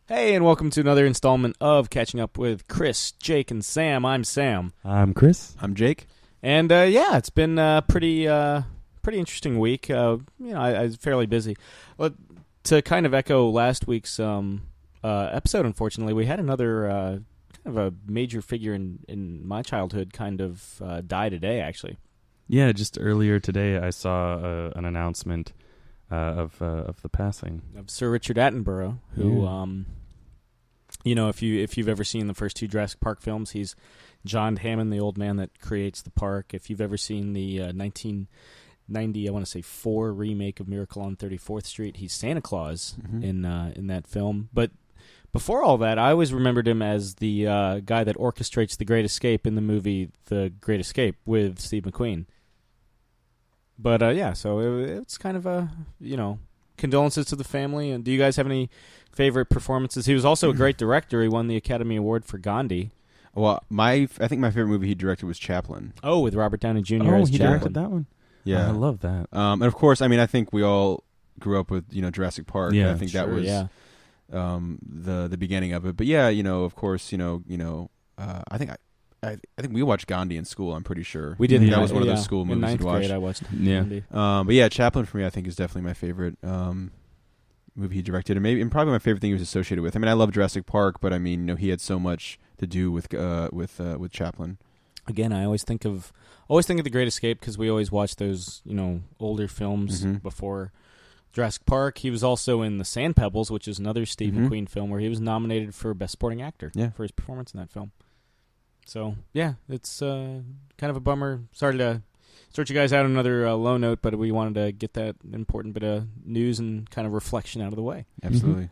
Hey, and welcome to another installment of Catching Up with Chris, Jake, and Sam. I'm Sam. I'm Chris. I'm Jake. And yeah, it's been a pretty interesting week. I was fairly busy. But to kind of echo last week's episode, unfortunately, we had another kind of a major figure in my childhood kind of die today, actually. Yeah, just earlier today I saw an announcement of the passing Of Sir Richard Attenborough, who, if you've ever seen the first two Jurassic Park films, he's John Hammond, the old man that creates the park. If you've ever seen the 1990, I want to say 4 remake of Miracle on 34th Street, he's Santa Claus in that film. But before all that, I always remembered him as the guy that orchestrates The Great Escape in the movie The Great Escape with Steve McQueen. But so it's kind of a, condolences to the family. And do you guys have any favorite performances? He was also a great director. He won the Academy Award for Gandhi. Well, I think my favorite movie he directed was Chaplin. Oh, with Robert Downey Jr. Oh, as he Chaplin. directed that one? Yeah. I love that. And of course, I think we all grew up with, Jurassic Park. Yeah, I think that was the beginning of it. But yeah, of course, I think we watched Gandhi in school, I'm pretty sure. We did. That was one of those school movies in ninth we'd watch. grade, I watched Yeah. Gandhi. But yeah, Chaplin for me, I think, is definitely my favorite movie he directed, and probably my favorite thing he was associated with. I love Jurassic Park, but he had so much to do with Chaplin. Again, I always think of The Great Escape because we always watch those, older films before Jurassic Park. He was also in The Sand Pebbles, which is another Steve McQueen film where he was nominated for Best Supporting Actor for his performance in that film. So, yeah, it's kind of a bummer. Sorry to start you guys out on another low note, but we wanted to get that important bit of news and kind of reflection out of the way. Absolutely.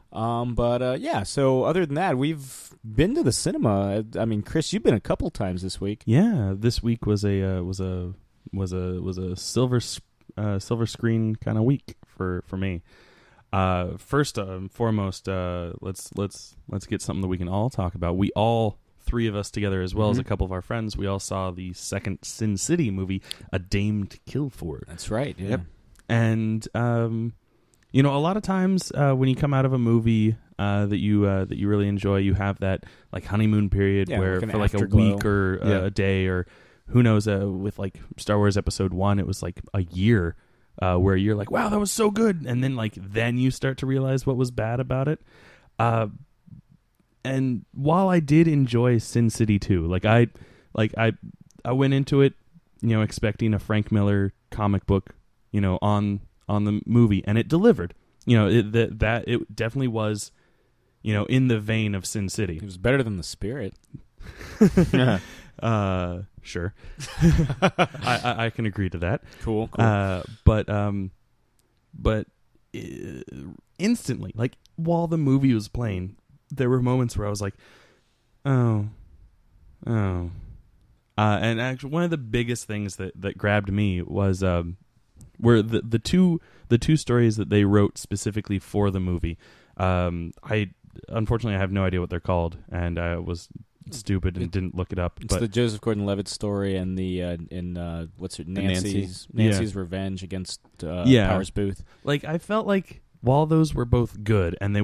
So other than that, we've been to the cinema. Chris, you've been a couple times this week. Yeah, this week was a silver screen kind of week for me. First and foremost, let's get something that we can all talk about. We all, 3 of us together, as well as a couple of our friends, we all saw the second Sin City movie, A Dame to Kill For. That's right. Yeah. Yep. And a lot of times when you come out of a movie that you really enjoy, you have that like honeymoon period where like for like a week or a day, or who knows, with like Star Wars Episode 1, it was like a year where you're like, wow, that was so good, and then you start to realize what was bad about it. And while I did enjoy Sin City 2, I went into it, expecting a Frank Miller comic book, on the movie, and it delivered. It definitely was, in the vein of Sin City. It was better than The Spirit. Sure. I can agree to that. Cool. But instantly, like while the movie was playing, there were moments where I was like, oh. And actually, one of the biggest things that grabbed me was were the two stories that they wrote specifically for the movie. Unfortunately, I have no idea what they're called, and I was stupid and didn't look it up. It's the Joseph Gordon-Levitt story and the Nancy's revenge against Powers Booth. Like, I felt like while those were both good and they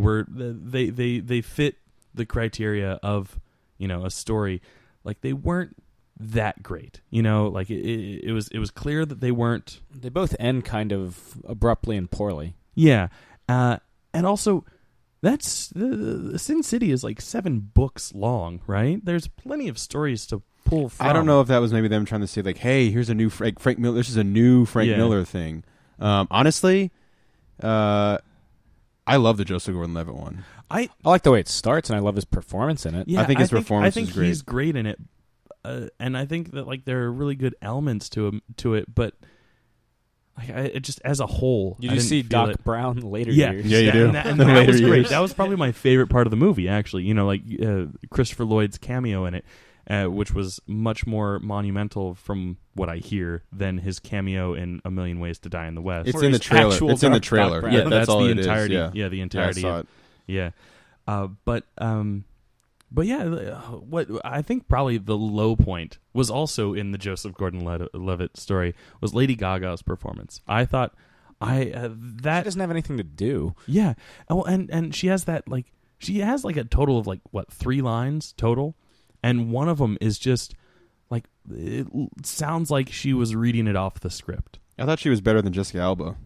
fit the criteria of a story, like they weren't that great. Like it was clear that they weren't. They both end kind of abruptly and poorly. Yeah, and also. That's the Sin City is like 7 books long, right? There's plenty of stories to pull from. I don't know if that was maybe them trying to say like, "Hey, here's a new Frank Miller. This is a new Frank Miller thing." Honestly, I love the Joseph Gordon-Levitt one. I like the way it starts, and I love his performance in it. Yeah, I think his performance is great. He's great in it, and I think that like there are really good elements to it, but. It just as a whole, you just see Doc Brown later years. Yeah, you do. And that was great. That was probably my favorite part of the movie, actually. Christopher Lloyd's cameo in it, which was much more monumental from what I hear than his cameo in A Million Ways to Die in the West. It's in the trailer. It's in the trailer. Yeah, that's all the it entirety. Is. Yeah, the entirety. Yeah, I saw it. Yeah, but yeah, what I think probably the low point was also in the Joseph Gordon-Levitt story was Lady Gaga's performance. I thought that she doesn't have anything to do. Yeah, well, and she has that like she has like a total of like 3 lines total, and one of them is just like it sounds like she was reading it off the script. I thought she was better than Jessica Alba.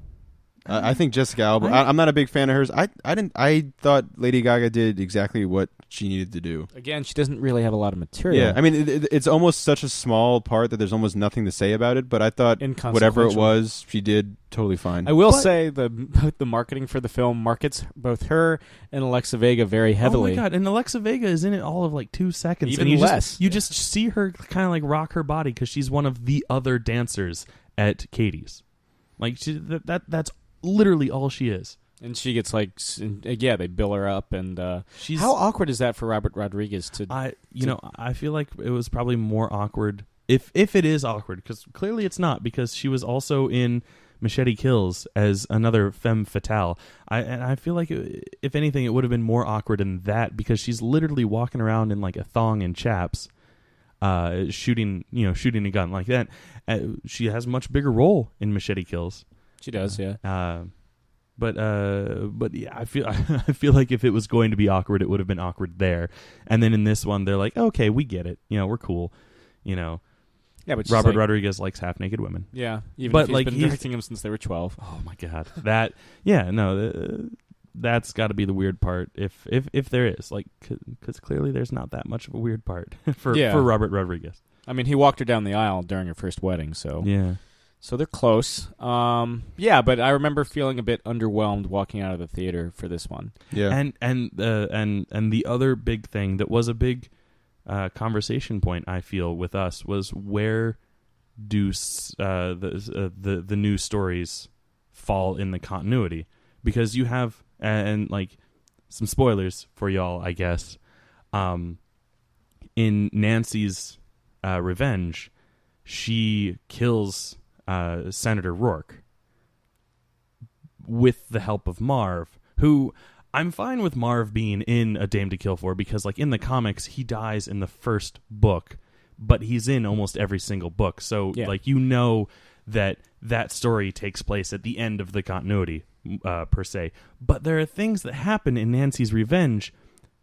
I think Jessica Alba. I'm not a big fan of hers. I thought Lady Gaga did exactly what she needed to do. Again, she doesn't really have a lot of material. Yeah, I mean, it's almost such a small part that there's almost nothing to say about it. But I thought whatever it was, she did totally fine. I will say the marketing for the film markets both her and Alexa Vega very heavily. Oh my god! And Alexa Vega is in it all of like 2 seconds, even and less. You just see her kind of like rock her body because she's one of the other dancers at Katie's. Like that's literally all she is. And she gets like, they bill her up, and she's, how awkward is that for Robert Rodriguez to? I feel like it was probably more awkward if it is awkward, because clearly it's not, because she was also in Machete Kills as another femme fatale. I feel like if anything, it would have been more awkward in that, because she's literally walking around in like a thong and chaps, shooting a gun like that. She has a much bigger role in Machete Kills. She does, yeah. But yeah, I feel like if it was going to be awkward, it would have been awkward there. And then in this one, they're like, okay, we get it. We're cool. Yeah, but Robert Rodriguez likes half naked women. Yeah, but if he's been directing them since they were 12. Oh my god, that's got to be the weird part. If there is, like, because clearly there's not that much of a weird part for Robert Rodriguez. I mean, he walked her down the aisle during her first wedding, so yeah. So they're close. But I remember feeling a bit underwhelmed walking out of the theater for this one. Yeah. And the other big thing that was a big conversation point, I feel, with us was, where do the new stories fall in the continuity? Because you have, and like some spoilers for y'all, I guess, in Nancy's revenge, she kills Senator Rourke with the help of Marv, who I'm fine with Marv being in A Dame to Kill For, because like in the comics he dies in the first book, but he's in almost every single book, so like that story takes place at the end of the continuity per se. But there are things that happen in Nancy's revenge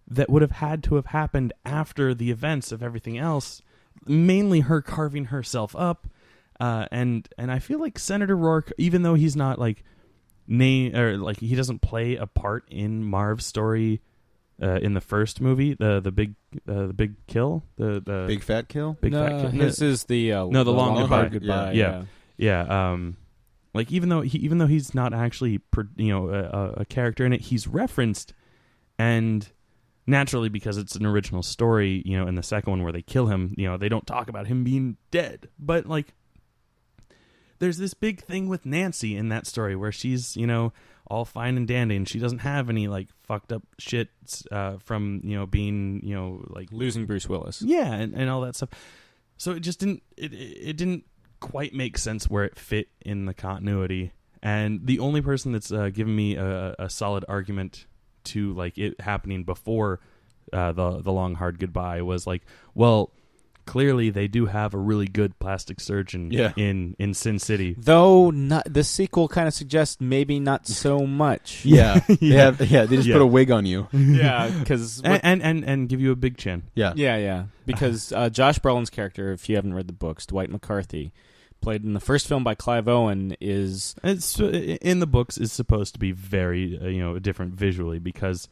that would have had to have happened after the events of everything else, mainly her carving herself up. And I feel like Senator Rourke, even though he's not like he doesn't play a part in Marv's story in the first movie, the big kill, the big fat kill. Fat kill. This is the the long goodbye. Yeah. Like even though he's not actually a character in it, he's referenced, and naturally, because it's an original story, in the second one where they kill him, they don't talk about him being dead, but like, there's this big thing with Nancy in that story where she's, all fine and dandy, and she doesn't have any like fucked up shit from, being, like losing Bruce Willis. Yeah, and all that stuff. So it just didn't quite make sense where it fit in the continuity. And the only person that's given me a solid argument to like it happening before the long hard goodbye was like, well, clearly they do have a really good plastic surgeon in Sin City. Though the sequel kind of suggests maybe not so much. Yeah. They just put a wig on you. Yeah, because and give you a big chin. Yeah. Because Josh Brolin's character, if you haven't read the books, Dwight McCarthy, played in the first film by Clive Owen, is in the books is supposed to be very different visually, because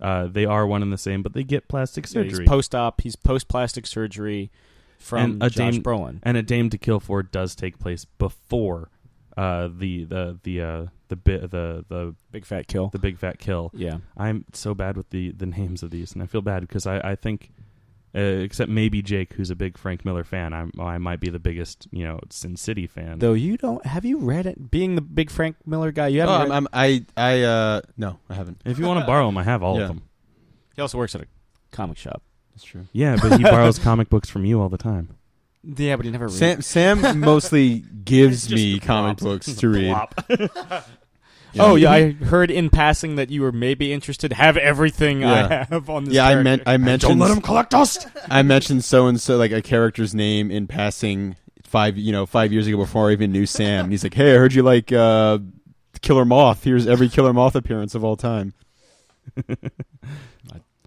they are one and the same, but they get plastic surgery. He's post-op. He's post-plastic surgery from Josh Brolin. And A Dame to Kill For does take place before the big fat kill. The big fat kill. Yeah, I'm so bad with the names of these, and I feel bad because I think, except maybe Jake, who's a big Frank Miller fan, I might be the biggest Sin City fan. Though you don't, have you read it? Being the big Frank Miller guy, you haven't. No, I haven't. If you want to borrow them, I have all of them. He also works at a comic shop. That's true. Yeah, but he borrows comic books from you all the time. Yeah, but he never reads. Sam mostly gives me comic books to read. I heard in passing that you were maybe interested. Have everything I have on this. Yeah, I mentioned. Don't let him collect us. I mentioned so and so, like a character's name in passing 5 years ago before I even knew Sam. And he's like, "Hey, I heard you like Killer Moth. Here's every Killer Moth appearance of all time."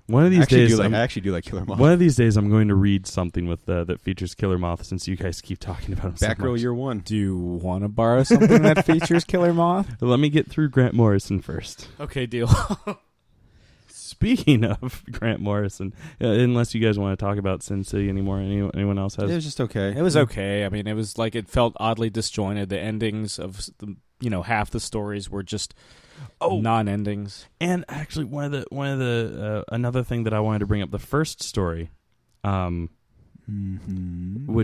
One of these days, I actually do like Killer Moth. One of these days, I'm going to read something with that features Killer Moth, since you guys keep talking about him so Batgirl much. Year One. Do you want to borrow something that features Killer Moth? Let me get through Grant Morrison first. Okay, deal. Speaking of Grant Morrison, unless you guys want to talk about Sin City anymore, anyone else has? It was just okay. It was okay. I mean, it was like it felt oddly disjointed. The endings of half the stories were just non-endings. And actually, one of the another thing that I wanted to bring up, the first story, which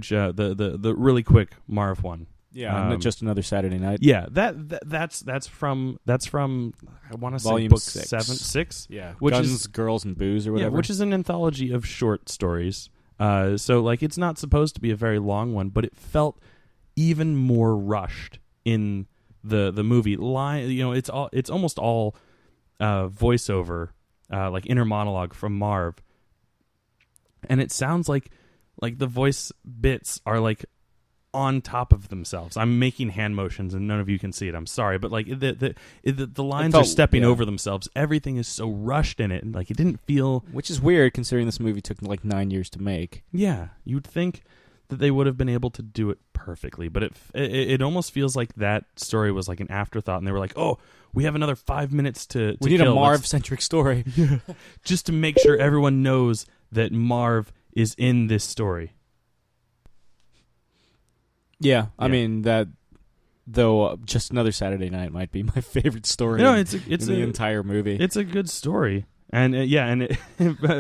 the really quick Marv one. Yeah, just another Saturday night. Yeah, that's from I want to say Volume book 6. 6. Yeah, which Guns, is Girls, and Booze or whatever. Yeah, which is an anthology of short stories. So like it's not supposed to be a very long one, but it felt even more rushed in the movie. It's almost all voiceover, like inner monologue from Marv, and it sounds like the voice bits are like on top of themselves. I'm making hand motions and none of you can see it. I'm sorry, but like the lines are stepping over themselves. Everything is so rushed in it, and like it didn't feel. Which is weird considering this movie took like 9 years to make. Yeah, you'd think that they would have been able to do it perfectly, but it almost feels like that story was like an afterthought, and they were like, "Oh, we have another 5 minutes to we need kill. a Marv-centric story, just to make sure everyone knows that Marv is in this story." Yeah, I mean that. Though just another Saturday night might be my favorite story. It's in the entire movie. It's a good story, and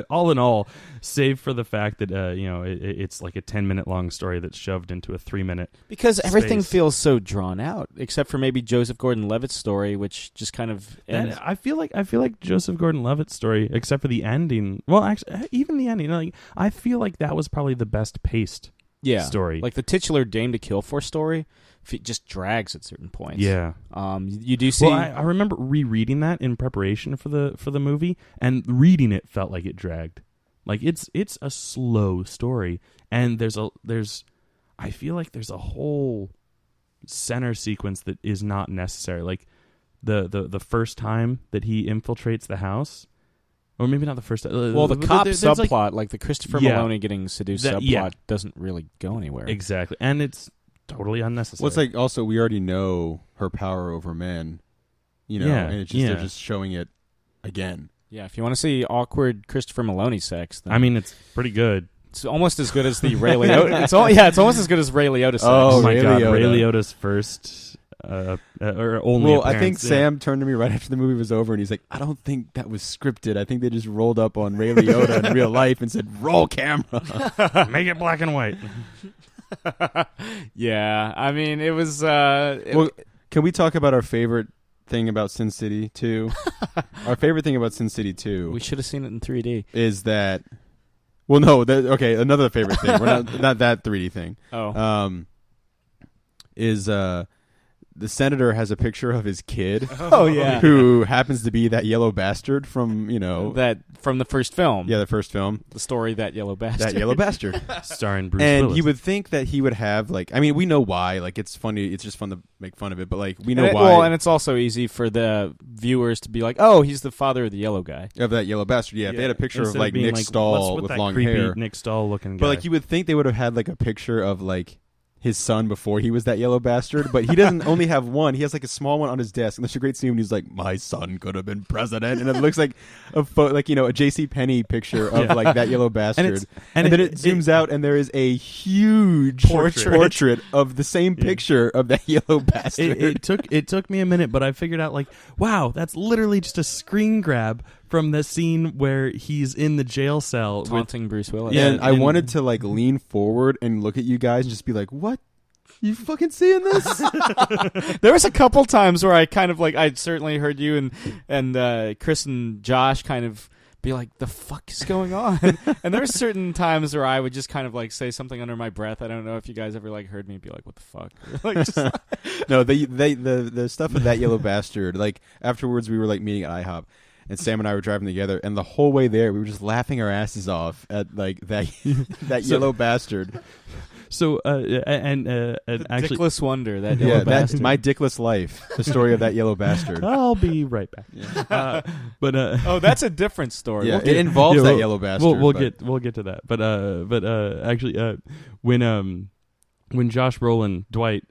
all in all, save for the fact that it's like a 10-minute long story that's shoved into a 3-minute. Because everything feels so drawn out, except for maybe Joseph Gordon-Levitt's story, which just kind of ends. I feel like Joseph Gordon-Levitt's story, except for the ending. Well, actually, even the ending. Like I feel like that was probably the best paced. Story. Like the titular Dame to Kill For story, it just drags at certain points. Yeah. You do see. Well, I remember rereading that in preparation for the movie, and reading it felt like it dragged. Like it's a slow story, and I feel like there's a whole center sequence that is not necessary. Like the first time that he infiltrates the house. Or maybe not the first. Well, the cop subplot, like the Christopher Maloney getting seduced subplot, doesn't really go anywhere. Exactly, and it's totally unnecessary. Well, it's like also we already know her power over men, and it's just they're just showing it again. Yeah, if you want to see awkward Christopher Maloney sex, then I mean, it's pretty good. It's almost as good as the Ray Liotta. It's almost as good as Ray Liotta sex. Oh my god, Ray Liotta's first. Or only. Well, I think Sam turned to me right after the movie was over, and he's like, "I don't think that was scripted. I think they just rolled up on Ray Liotta in real life and said, roll camera, make it black and white." Yeah, I mean, it was. Well, can we talk about our favorite thing about Sin City 2? Our favorite thing about Sin City 2. We should have seen it in 3D. Is that? Well, no. Another favorite thing. We're not that 3D thing. Oh. Is the senator has a picture of his kid. Oh yeah, who happens to be that yellow bastard from that from the first film. Yeah, the first film. The story That Yellow Bastard. That Yellow Bastard, starring Bruce and Willis. you would think that he would have we know why. Like it's funny. It's just fun to make fun of it, but we know why. Well, and it's also easy for the viewers to be like, "Oh, he's the father of the yellow guy." Of that yellow bastard. Yeah, if they had a picture Instead of Nick Stahl with that long creepy hair, Nick Stahl looking guy. But you would think they would have had a picture of his son before he was that yellow bastard, but he doesn't only have one. He has a small one on his desk, and there's a great scene when he's like, "My son could have been president," and it looks like a a J.C. Penney picture of that yellow bastard, and then it zooms out, and there is a huge portrait of the same picture of that yellow bastard. It took me a minute, but I figured out wow, that's literally just a screen grab from the scene where he's in the jail cell taunting Bruce Willis. Yeah, and I wanted to lean forward and look at you guys and just be like, "What? You fucking seeing this?" There was a couple times where I kind of I certainly heard you and Chris and Josh kind of be like, "The fuck is going on?" And there were certain times where I would just kind of say something under my breath. I don't know if you guys ever heard me be like, "What the fuck?" No, the stuff with that yellow bastard. Afterwards, we were meeting at IHOP. And Sam and I were driving together, and the whole way there, we were just laughing our asses off at that yellow bastard. So and actually, Dickless Wonder, that Yeah, yellow that's bastard. my dickless life. The story of that yellow bastard. I'll be right back. Yeah. But Oh, that's a different story. Yeah, We'll it get- involves yeah, that we'll- yellow bastard. We'll get to that. But actually, when Josh Brolin, Dwight,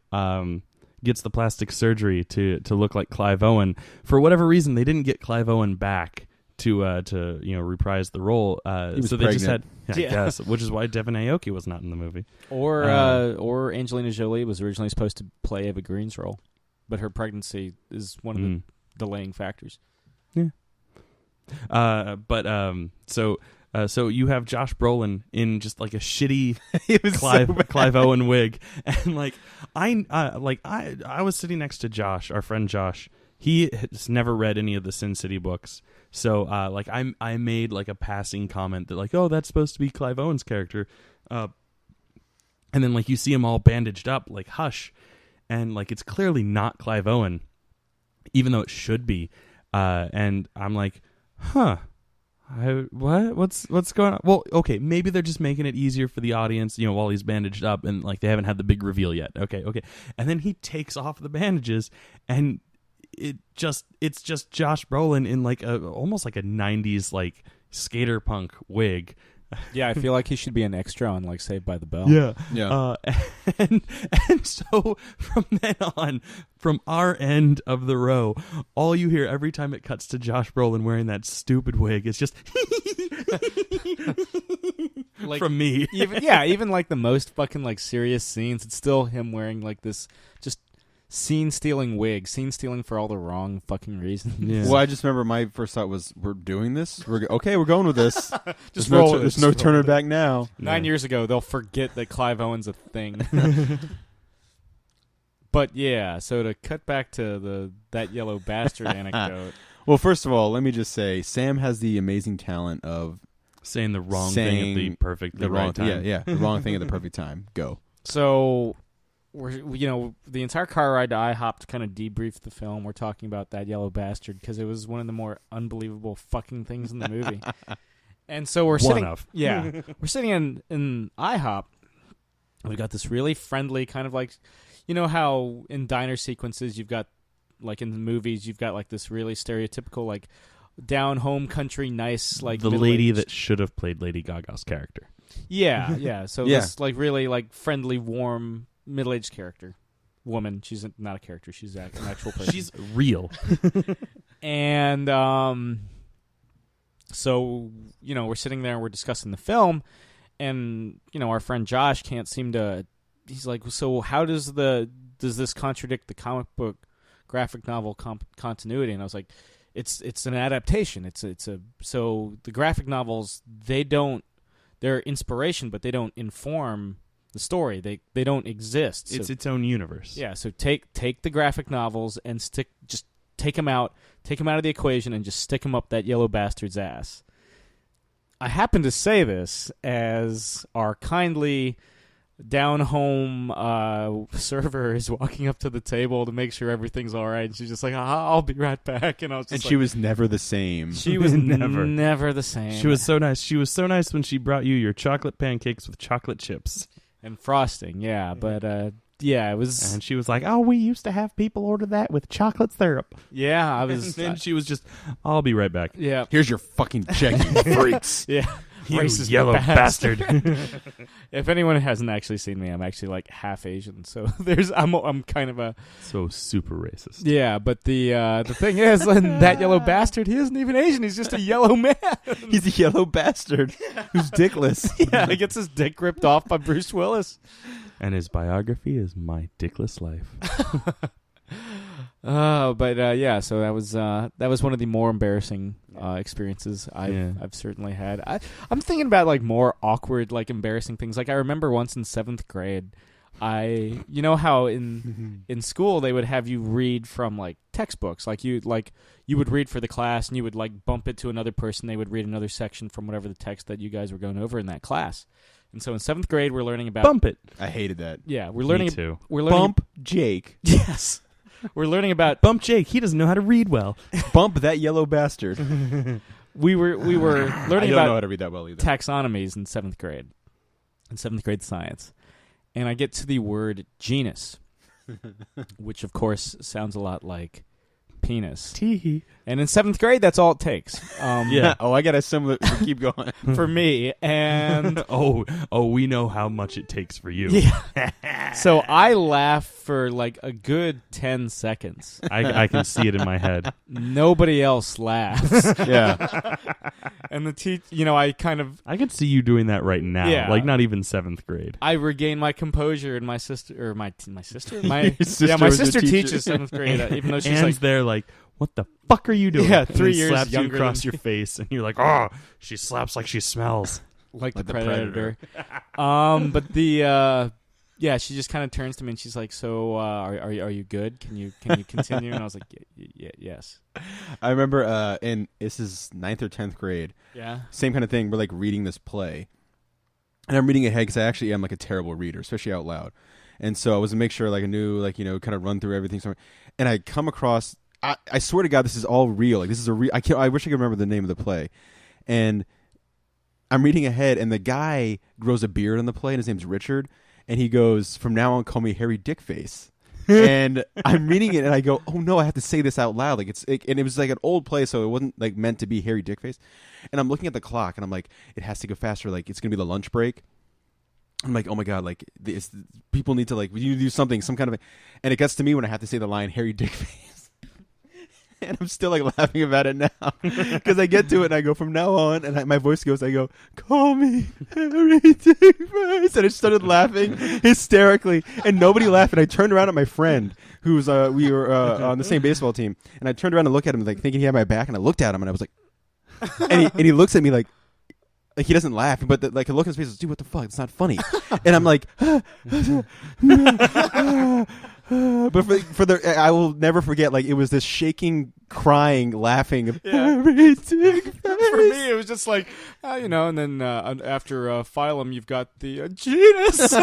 gets the plastic surgery to look like Clive Owen, for whatever reason they didn't get Clive Owen back to reprise the role. was So they just had, pregnant. I guess, which is why Devon Aoki was not in the movie. Or Angelina Jolie was originally supposed to play Eva Green's role, but her pregnancy is one of the delaying factors. So you have Josh Brolin in just like a shitty It was Clive Owen wig, and like I was sitting next to Josh, our friend Josh. He has never read any of the Sin City books, so I made like a passing comment that like, oh, that's supposed to be Clive Owen's character, and then like you see him all bandaged up like Hush, and like it's clearly not Clive Owen, even though it should be, and I'm like, huh. What's going on? Well, okay, maybe they're just making it easier for the audience, while he's bandaged up, and like they haven't had the big reveal yet. Okay, and then he takes off the bandages, and it's just Josh Brolin in like almost like a 90s like skater punk wig. Yeah, I feel like he should be an extra on like Saved by the Bell. Yeah. And so from then on, from our end of the row, all you hear every time it cuts to Josh Brolin wearing that stupid wig is just Like, from me. even like the most fucking like serious scenes, it's still him wearing like this just scene-stealing wig, scene-stealing for all the wrong fucking reasons. Yeah. Well, I just remember my first thought was, we're doing this? We're going with this. Just There's roll no, it. there's Just no roll turning it. back now. 9 years ago, they'll forget that Clive Owen's a thing. But yeah, so to cut back to that yellow bastard anecdote. Well, first of all, let me just say, Sam has the amazing talent of Saying the wrong thing at the perfect the wrong right time. Yeah, the wrong thing at the perfect time. Go. So, the entire car ride to IHOP to kind of debrief the film, we're talking about that yellow bastard because it was one of the more unbelievable fucking things in the movie. And so we're sitting in IHOP. We got this really friendly kind of like, how in diner sequences you've got like in the movies you've got like this really stereotypical like down home country nice like the lady that should have played Lady Gaga's character. Yeah. So Yeah. this like really like friendly, warm, middle-aged character, woman. She's not a character. She's an actual person. She's real. And so we're sitting there and we're discussing the film, and our friend Josh can't seem to. He's like, so how does this contradict the comic book graphic novel continuity? And I was like, it's an adaptation. So the graphic novels, they're inspiration, but they don't inform the story. They don't exist. It's its own universe. Yeah, so take the graphic novels and take them out of the equation and just stick them up that yellow bastard's ass. I happen to say this as our kindly down home server is walking up to the table to make sure everything's all right, and she's just like, I'll be right back. And I was just And she was never the same. she was Never. never the same. She was so nice. She was so nice when she brought you your chocolate pancakes with chocolate chips. and frosting, yeah, but it was And she was like, oh, we used to have people order that with chocolate syrup. yeah, I And was then she was just, I'll be right back. yeah. Here's your fucking check, you freaks. Yeah. You Racist yellow bastard. If anyone hasn't actually seen me, I'm actually like half Asian, so I'm kind of a So super racist. yeah. But the thing is, that yellow bastard, he isn't even Asian. He's just a yellow man. He's a yellow bastard who's dickless. Yeah, he gets his dick ripped off by Bruce Willis. And his biography is My Dickless Life. Yeah. So that was one of the more embarrassing experiences I've certainly had. I'm thinking about like more awkward, like embarrassing things. Like I remember once in 7th grade, how in school they would have you read from like textbooks. Like you would read for the class and you would like bump it to another person. They would read another section from whatever the text that you guys were going over in that class. And so in 7th grade, we're learning about Bump it. I hated that. Yeah, we're learning. Me too. We're learning. Bump Jake. Yes. We're learning about Bump Jake. He doesn't know how to read well. Bump that yellow bastard. we were I learning don't know how about to read that well either. taxonomies in 7th grade. In 7th grade science. and I get to the word genus, which of course sounds a lot like penis. Tee. And in 7th grade, that's all it takes. Yeah. Oh, I got a similar. Keep going. For me. And oh, we know how much it takes for you. yeah. So I laugh for like a good 10 seconds. I can see it in my head. Nobody else laughs. Yeah. And the I kind of... I can see you doing that right now. Yeah. Like not even 7th grade. I regain my composure, and my sister... Or my sister? Your My sister my was your sister teacher. teaches 7th grade, even though she's Anne's like... there like, what the fuck are you doing? Yeah, And 3 then years slaps you younger across than your face, and you're like, oh, she slaps like she smells. Like the the Predator. But the... yeah, she just kind of turns to me and she's like, "So, are you good? Can you continue?" And I was like, "Yes." I remember this is 9th or 10th grade. Yeah. Same kind of thing. We're like reading this play, and I'm reading ahead because I actually am like a terrible reader, especially out loud. And so I was to make sure like I knew like kind of run through everything. And I come across. I swear to God, this is all real. Like this is a real. I wish I could remember the name of the play, and I'm reading ahead, and the guy grows a beard in the play, and his name's Richard. And he goes, "From now on, call me Harry Dickface." And I'm reading it, and I go, "Oh no, I have to say this out loud." Like and it was like an old play, so it wasn't like meant to be Harry Dickface. And I'm looking at the clock, and I'm like, it has to go faster. Like it's gonna be the lunch break. I'm like, oh my God, like people need to like you do something, some kind of. And it gets to me when I have to say the line Harry Dickface. And I'm still like laughing about it now because I get to it and I go, "From now on," and my voice goes, I go, "Call me Harry Dickface," and I started laughing hysterically, and nobody laughed. And I turned around at my friend, who's we were on the same baseball team, and I turned around and looked at him like thinking he had my back, and I looked at him and I was like, and he looks at me like he doesn't laugh, but the look in his face is, "Dude, what the fuck? It's not funny." And I'm like. But I will never forget. Like it was this shaking, crying, laughing. Yeah. For me, it was just like, and then after phylum, you've got the genus.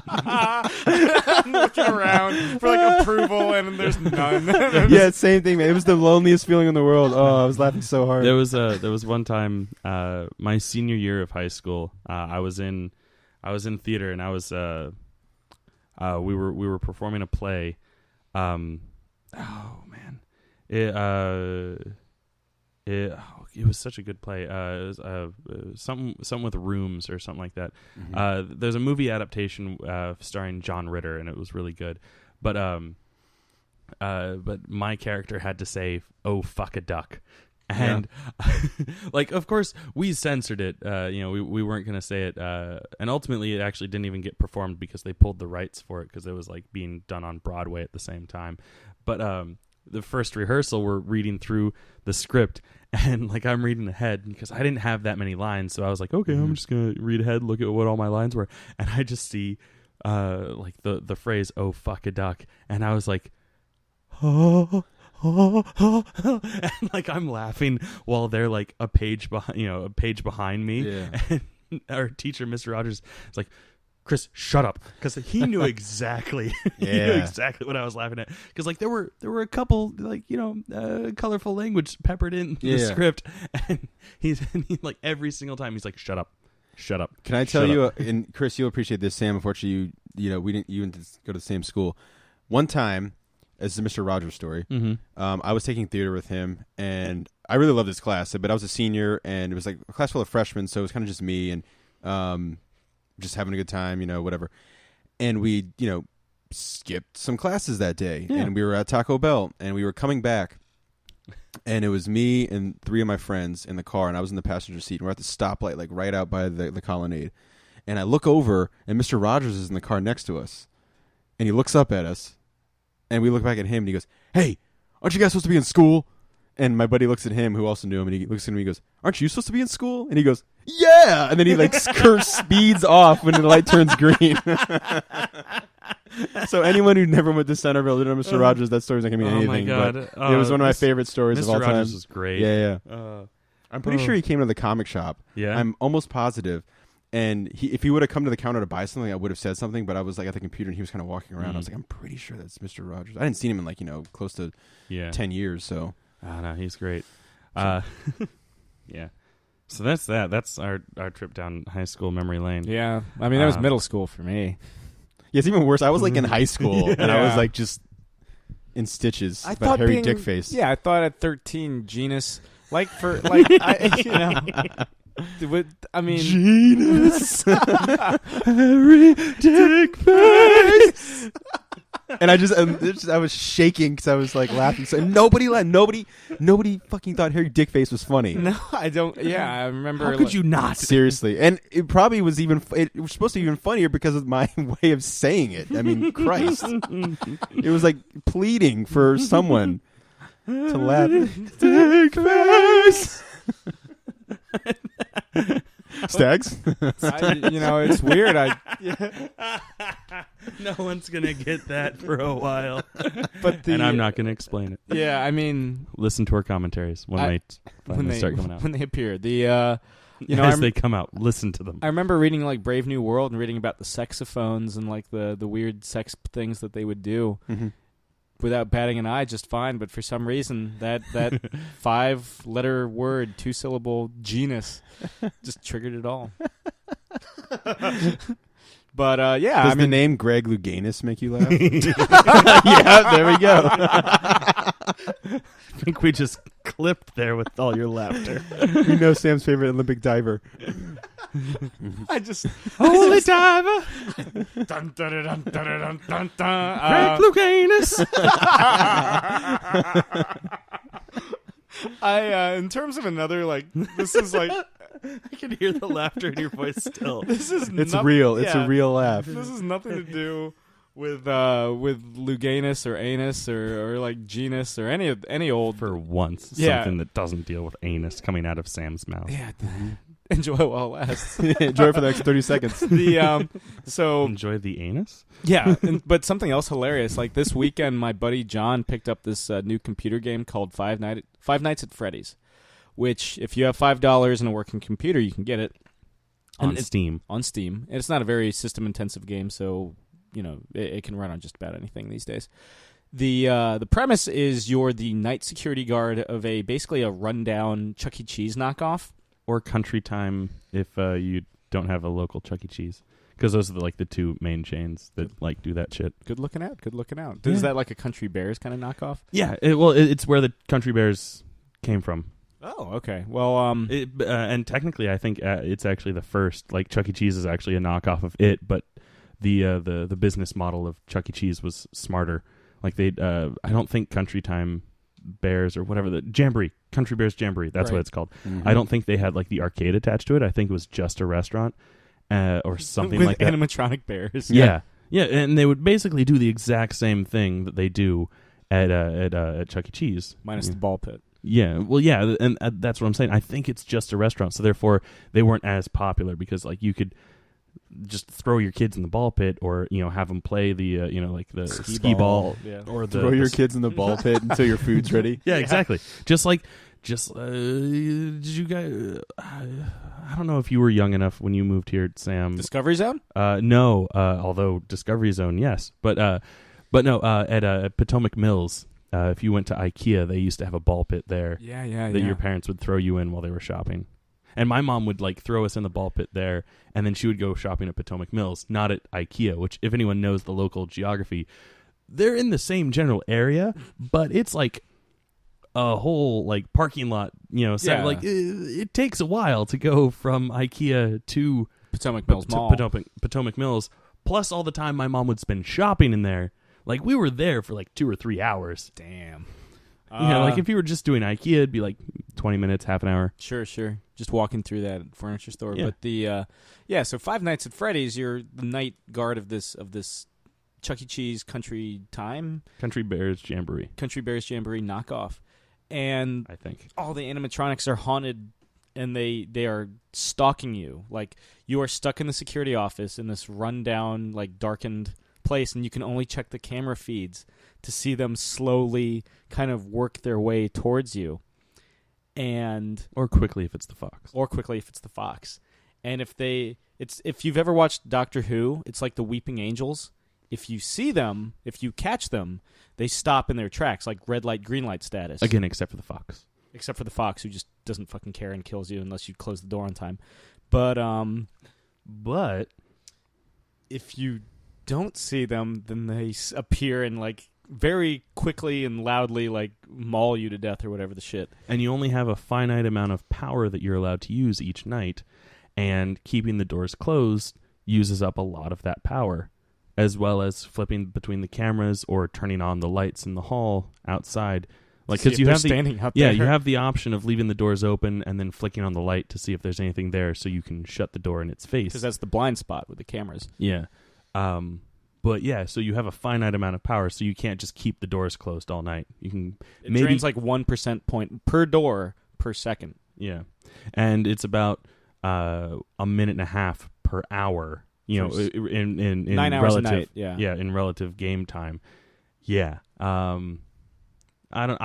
I'm looking around for like approval, and there's none. Yeah, same thing, man. It was the loneliest feeling in the world. Oh, I was laughing so hard. There was one time, my senior year of high school. I was in theater, and I was. We were performing a play. Oh man, it was such a good play. It was something with rooms or something like that. Mm-hmm. There's a movie adaptation starring John Ritter, and it was really good. But my character had to say, "Oh fuck a duck." And like, of course, we censored it. We weren't going to say it. And ultimately, it actually didn't even get performed because they pulled the rights for it because it was like being done on Broadway at the same time. But the first rehearsal, we're reading through the script, and like I'm reading ahead because I didn't have that many lines. So I was like, okay, I'm just going to read ahead, look at what all my lines were, and I just see like the phrase "Oh fuck a duck," and I was like, oh. And like I'm laughing while they're like a page behind me. Yeah. And our teacher, Mr. Rogers, is like, "Chris, shut up," because he knew exactly what I was laughing at. Because like there were a couple like colorful language peppered in the script, and he like every single time he's like, "Shut up, shut up." Can I tell you? And Chris, you'll appreciate this. Sam, unfortunately, we didn't go to the same school. One time. It's the Mr. Rogers story. Mm-hmm. I was taking theater with him, and I really loved this class. But I was a senior, and it was like a class full of freshmen, so it was kind of just me and just having a good time, whatever. And we, skipped some classes that day, and we were at Taco Bell, and we were coming back, and it was me and 3 of my friends in the car, and I was in the passenger seat, and we're at the stoplight, like right out by the colonnade. And I look over, and Mr. Rogers is in the car next to us, and he looks up at us. And we look back at him, and he goes, "Hey, aren't you guys supposed to be in school?" And my buddy looks at him, who also knew him, and he looks at me and he goes, "Aren't you supposed to be in school?" And he goes, "Yeah!" And then he like speeds off when the light turns green. So anyone who never went to Centerville didn't know Mr. Rogers, that story's not going to mean anything. Oh my God. But it was one of my favorite stories of all Mr. time. Rogers was great. Yeah. I'm pretty sure he came to the comic shop. Yeah. I'm almost positive. And if he would have come to the counter to buy something, I would have said something. But I was like at the computer, and he was kind of walking around. I was like, I'm pretty sure that's Mr. Rogers. I hadn't seen him in like close to 10 years. So no, he's great. Yeah. So that's that. That's our trip down high school memory lane. Yeah, I mean that was middle school for me. Yeah, it's even worse. I was like in high school, and I was Yeah. like just in stitches. I about thought hairy being, dick face. Yeah, I thought at 13, genus I mean, Genus, hairy dick face. And I was shaking because I was like laughing. So nobody fucking thought hairy dick face was funny. no, I don't. Yeah, I remember. How could you not? Seriously, and it probably was even. It was supposed to be even funnier because of my way of saying it. I mean, Christ, it was like pleading for someone to laugh. Dick face. Stags. It's weird. No one's gonna get that for a while, But and I'm not gonna explain it. Yeah, I mean, Listen to our commentaries when they start coming out. when they appear. As they come out, listen to them. I remember reading like Brave New World and reading about the saxophones and like the weird sex things that they would do. Mm-hmm. Without batting an eye, just fine. But for some reason, that 5-letter word, 2-syllable genus, just triggered it all. But yeah, Does the name Greg Louganis make you laugh? Yeah, there we go. I think we just clipped there with all your laughter. You know Sam's favorite Olympic diver. Holy diver, Dun, dun, dun, dun, dun, dun, dun. Greg Louganis. In terms of another, like, this is like, I can hear the laughter in your voice still. It's real. It's a real laugh. This has nothing to do with Louganis or anus or like genus or any old. For once, Yeah. something that doesn't deal with anus coming out of Sam's mouth. Yeah, enjoy it while it lasts. Enjoy it for the next 30 seconds. So Enjoy the anus? yeah, but something else hilarious. Like this weekend, my buddy John picked up this new computer game called Five Nights at Freddy's, which if you have $5 and a working computer, you can get it On Steam. on Steam. And it's not a very system intensive game, so it can run on just about anything these days. The premise is you're the night security guard of basically a rundown Chuck E. Cheese knockoff. Or Country Time if you don't have a local Chuck E. Cheese. Because those are the two main chains that do that shit. Good looking out. Yeah. Is that like a Country Bears kind of knockoff? Yeah, it's where the Country Bears came from. Oh, okay. Well, And technically, I think it's actually the first. Like Chuck E. Cheese is actually a knockoff of it, but the business model of Chuck E. Cheese was smarter. Like I don't think Country Time Bears or whatever the Jamboree, Country Bears Jamboree. That's Right. what it's called. Mm-hmm. I don't think they had the arcade attached to it. I think it was just a restaurant or something with like that. animatronic bears. Yeah, and they would basically do the exact same thing that they do at Chuck E. Cheese, Minus the ball pit. Yeah, well, yeah, and that's what I'm saying. I think it's just a restaurant, so therefore they weren't as popular because you could just throw your kids in the ball pit, or have them play the the ski ball, Yeah. or the Throw your kids in the ball pit until your food's ready. Yeah, exactly. Just did you guys? I don't know if you were young enough when you moved here, Sam. Discovery Zone? No, although Discovery Zone, yes, but no, at Potomac Mills. If you went to IKEA, they used to have a ball pit there Yeah. that your parents would throw you in while they were shopping. And my mom would throw us in the ball pit there, and then she would go shopping at Potomac Mills, not at IKEA, which if anyone knows the local geography, they're in the same general area, but it's a whole parking lot, so, it takes a while to go from IKEA to Potomac Mills Mall. Potomac Mills, plus all the time my mom would spend shopping in there. We were there for 2 or 3 hours. Damn. If you were just doing IKEA, it'd be 20 minutes, half an hour. Sure. Just walking through that furniture store. Yeah. But so Five Nights at Freddy's, you're the night guard of this Chuck E. Cheese Country Bears Jamboree knockoff. And I think all the animatronics are haunted, and they are stalking you. You are stuck in the security office in this rundown, darkened place, and you can only check the camera feeds to see them slowly kind of work their way towards you. Or quickly if it's the fox. And if you've ever watched Doctor Who, it's like the Weeping Angels. If you see them, if you catch them, they stop in their tracks, like red light, green light status. again, except for the fox. except for the fox, who just doesn't fucking care and kills you unless you close the door on time. But if you don't see them, then they appear and like very quickly and loudly like maul you to death or whatever the shit. And you only have a finite amount of power that you're allowed to use each night, and keeping the doors closed uses up a lot of that power, as well as flipping between the cameras or turning on the lights in the hall outside. Like, because you have standing out there. you have the option of leaving the doors open and then flicking on the light to see if there's anything there, so you can shut the door in its face. Because that's the blind spot with the cameras. Yeah. But yeah, so you have a finite amount of power, so you can't just keep the doors closed all night. You can it drains like 1% point per door per second. Yeah, and it's about a minute and a half per hour. You know, in 9 hours relative, a night. Yeah, in relative game time. Yeah. I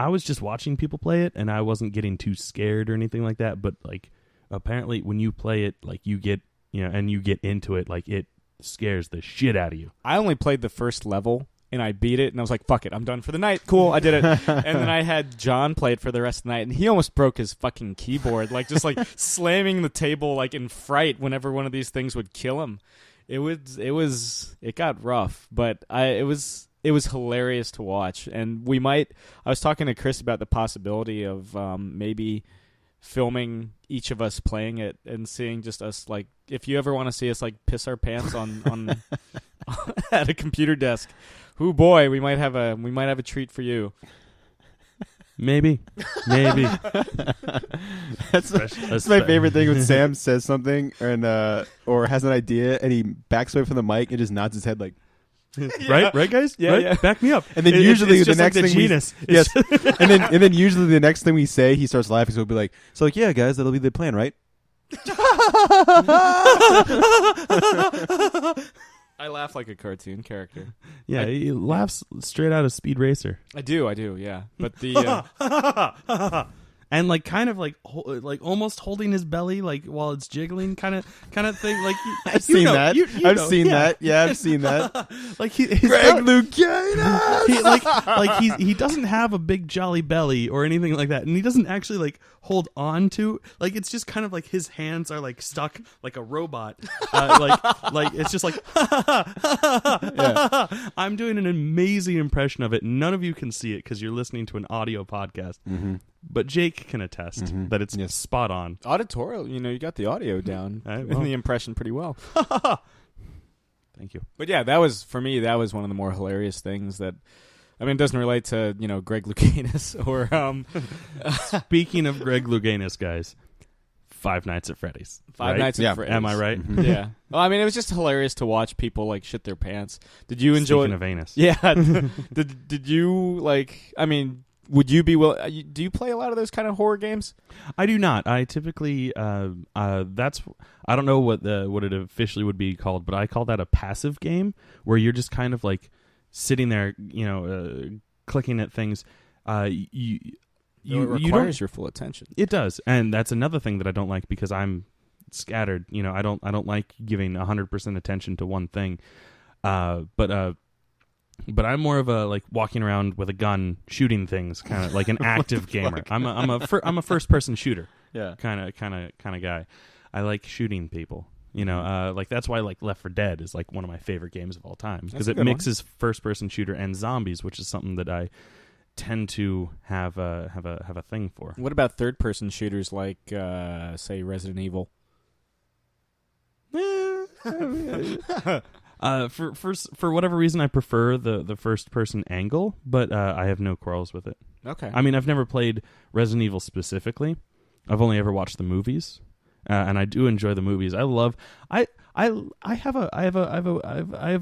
was just watching people play it, and I wasn't getting too scared or anything like that. But like, apparently, when you play it, like you get and you get into it, like it scares the shit out of you. I only played the first level and I beat it and I was like, fuck it, I'm done for the night. Cool, I did it. And then I had John play it for the rest of the night and he almost broke his fucking keyboard, like just like slamming the table like in fright whenever one of these things would kill him. It got rough, but it was hilarious to watch. And I was talking to Chris about the possibility of maybe filming each of us playing it and seeing just us, like, if you ever want to see us like piss our pants on at a computer desk, oh boy, we might have a treat for you. Maybe. That's my favorite thing when Sam says something or has an idea and he backs away from the mic and just nods his head like, right, guys? Yeah, right? yeah. Back me up. And then usually it's the just next like thing genus. yes, and then usually the next thing we say, he starts laughing. So he'll be like, "So like, yeah, guys, that'll be the plan, right?" I laugh like a cartoon character. Yeah, he laughs straight out of Speed Racer. I do, yeah. But the and like kind of like almost holding his belly like while it's jiggling kind of thing. Like I've seen that. I've seen that. Yeah, I've seen that. Like his Greg Louganis. He doesn't have a big jolly belly or anything like that, and he doesn't actually like hold on to, like, it's just kind of like his hands are like stuck like a robot. Like it's just like yeah. I'm doing an amazing impression of it. None of you can see it because you're listening to an audio podcast. Mm-hmm. But Jake can attest that it's spot on. Auditorial, you got the audio down and the impression pretty well. Thank you. But yeah, that was one of the more hilarious things that, I mean, it doesn't relate to, Greg Louganis or Speaking of Greg Louganis, guys, Five Nights at Freddy's. Five Nights at Freddy's. Am I right? Mm-hmm. Yeah. Well, I mean, it was just hilarious to watch people like shit their pants. Did you enjoy Speaking of anus. Yeah. Did you like, I mean, would you be do you play a lot of those kind of horror games? I do not. I typically I don't know what it officially would be called, but I call that a passive game where you're just kind of like sitting there, clicking at things. It requires your full attention. It does, and that's another thing that I don't like because I'm scattered. I don't like giving 100% attention to one thing. But I'm more of a like walking around with a gun shooting things, kind of like an active gamer. I'm a first person shooter. Yeah. Kind of guy. I like shooting people. Like that's why like Left 4 Dead is like one of my favorite games of all time because it mixes first person shooter and zombies, which is something that I tend to have a thing for. What about third person shooters like say Resident Evil? For whatever reason, I prefer the first person angle, but I have no quarrels with it. Okay. I mean, I've never played Resident Evil specifically. I've only ever watched the movies, and I do enjoy the movies. I have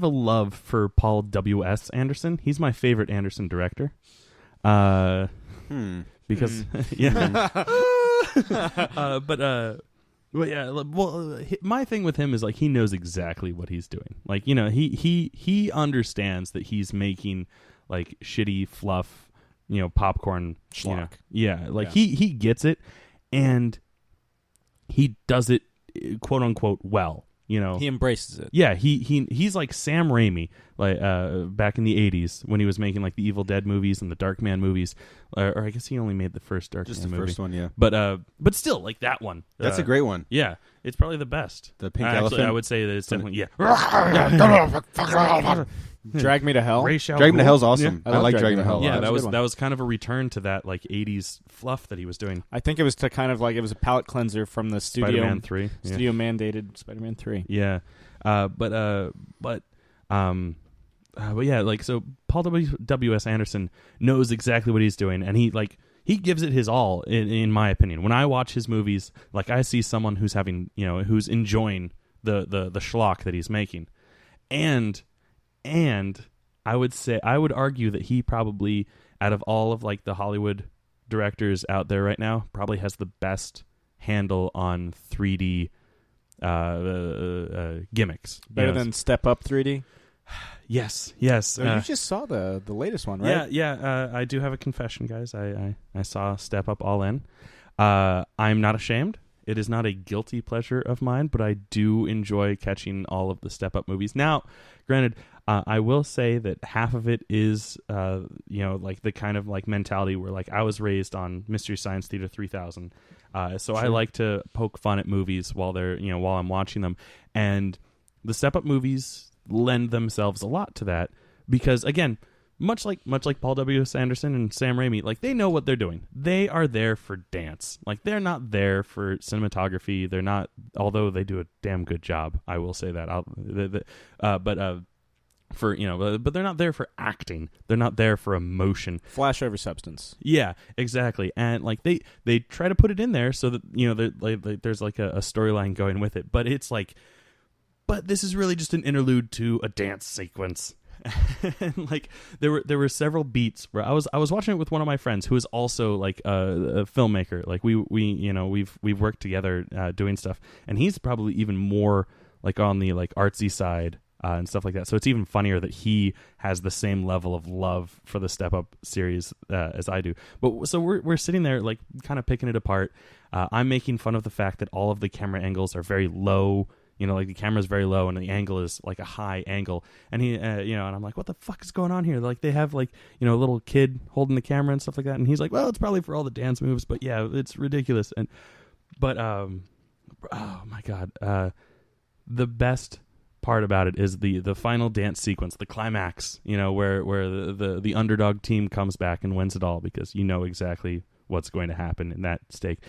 a love for Paul W.S. Anderson. He's my favorite Anderson director. Because Well, yeah. Well, my thing with him is like he knows exactly what he's doing. Like he understands that he's making like shitty fluff, popcorn schlock. Yeah, like he gets it, and he does it quote unquote well. you know, he embraces it. Yeah, he's like Sam Raimi, like back in the 80s when he was making like the Evil Dead movies and the Darkman movies, or I guess he only made the first Darkman movie. Just the first one, yeah. But still, like that one. That's a great one. Yeah, it's probably the best. The pink Actually, elephant. I would say that it's definitely Drag Me to Hell. Drag Me to Hell's awesome. Yeah, I like Drag Me to Hell. Yeah, that was that was kind of a return to that like 80s fluff that he was doing. I think it was to kind of like it was a palate cleanser from the studio. Spider-Man 3. Studio mandated Spider-Man 3. Yeah. But yeah, like so Paul W.S. Anderson knows exactly what he's doing, and he gives it his all in my opinion. When I watch his movies, like I see someone who's having, you know, who's enjoying the schlock that he's making. And I would argue that he probably, out of all of like the Hollywood directors out there right now, probably has the best handle on 3D gimmicks. Better than Step Up 3D? Yes. So you just saw the latest one, right? Yeah. I do have a confession, guys. I saw Step Up All In. I'm not ashamed. It is not a guilty pleasure of mine, but I do enjoy catching all of the Step Up movies. Now, granted, I will say that half of it is, like the kind of like mentality where like I was raised on Mystery Science Theater 3000. So sure. I like to poke fun at movies while I'm watching them. And the Step Up movies lend themselves a lot to that because, again, much like Paul W.S. Anderson and Sam Raimi, like they know what they're doing. They are there for dance. Like they're not there for cinematography. They're not, although they do a damn good job. I will say that. But they're not there for acting. They're not there for emotion. Flash over substance. Yeah, exactly. And like they try to put it in there so that, you know, there's like a storyline going with it. But it's like, but this is really just an interlude to a dance sequence. And like there were several beats where I was watching it with one of my friends who is also like a filmmaker. Like we've worked together doing stuff, and he's probably even more like on the like artsy side and stuff like that. So it's even funnier that he has the same level of love for the Step Up series as I do. But so we're sitting there like kind of picking it apart. I'm making fun of the fact that all of the camera angles are very low. You know, like the camera's very low and the angle is like a high angle. And he, and I'm like, what the fuck is going on here? Like they have like, you know, a little kid holding the camera and stuff like that. And he's like, well, it's probably for all the dance moves, but yeah, it's ridiculous. But oh my God. The best part about it is the final dance sequence, the climax, you know, where the underdog team comes back and wins it all because you know exactly what's going to happen in that stake.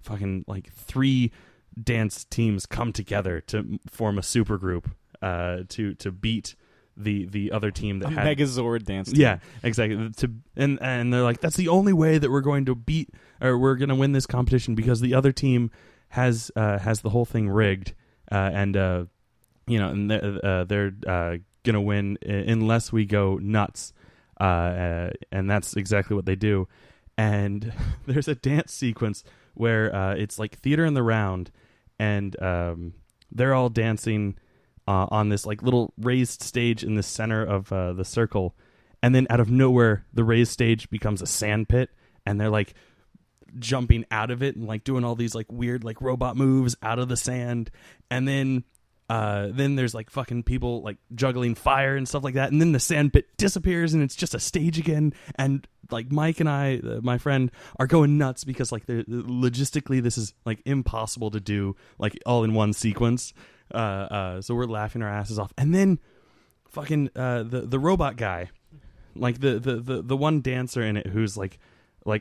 Fucking like 3 dance teams come together to form a super group to beat the other team that had Megazord dance team. Yeah, exactly. And they're like, that's the only way that we're going to beat or we're going to win this competition because the other team has the whole thing rigged and they're gonna win unless we go nuts and that's exactly what they do. And there's a dance sequence where it's like theater in the round, and they're all dancing on this like little raised stage in the center of the circle, and then out of nowhere, the raised stage becomes a sand pit, and they're like jumping out of it and like doing all these like weird like robot moves out of the sand, and then there's like fucking people like juggling fire and stuff like that, and then the sand pit disappears and it's just a stage again. And like Mike and I, my friend, are going nuts because like logistically this is like impossible to do like all in one sequence. So we're laughing our asses off, and then fucking the robot guy, like the one dancer in it who's like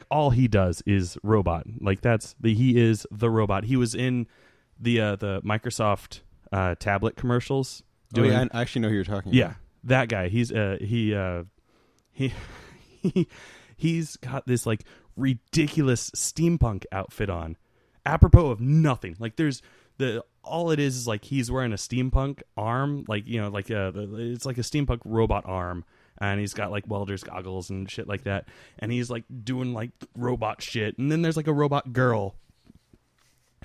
all he does is robot. Like he is the robot. He was in the Microsoft tablet commercials. I actually know who you're talking about. Yeah, that guy. He's he's got this like ridiculous steampunk outfit on, apropos of nothing. Like all it is like he's wearing a steampunk arm, like, you know, like it's like a steampunk robot arm, and he's got like welder's goggles and shit like that, and he's like doing like robot shit. And then there's like a robot girl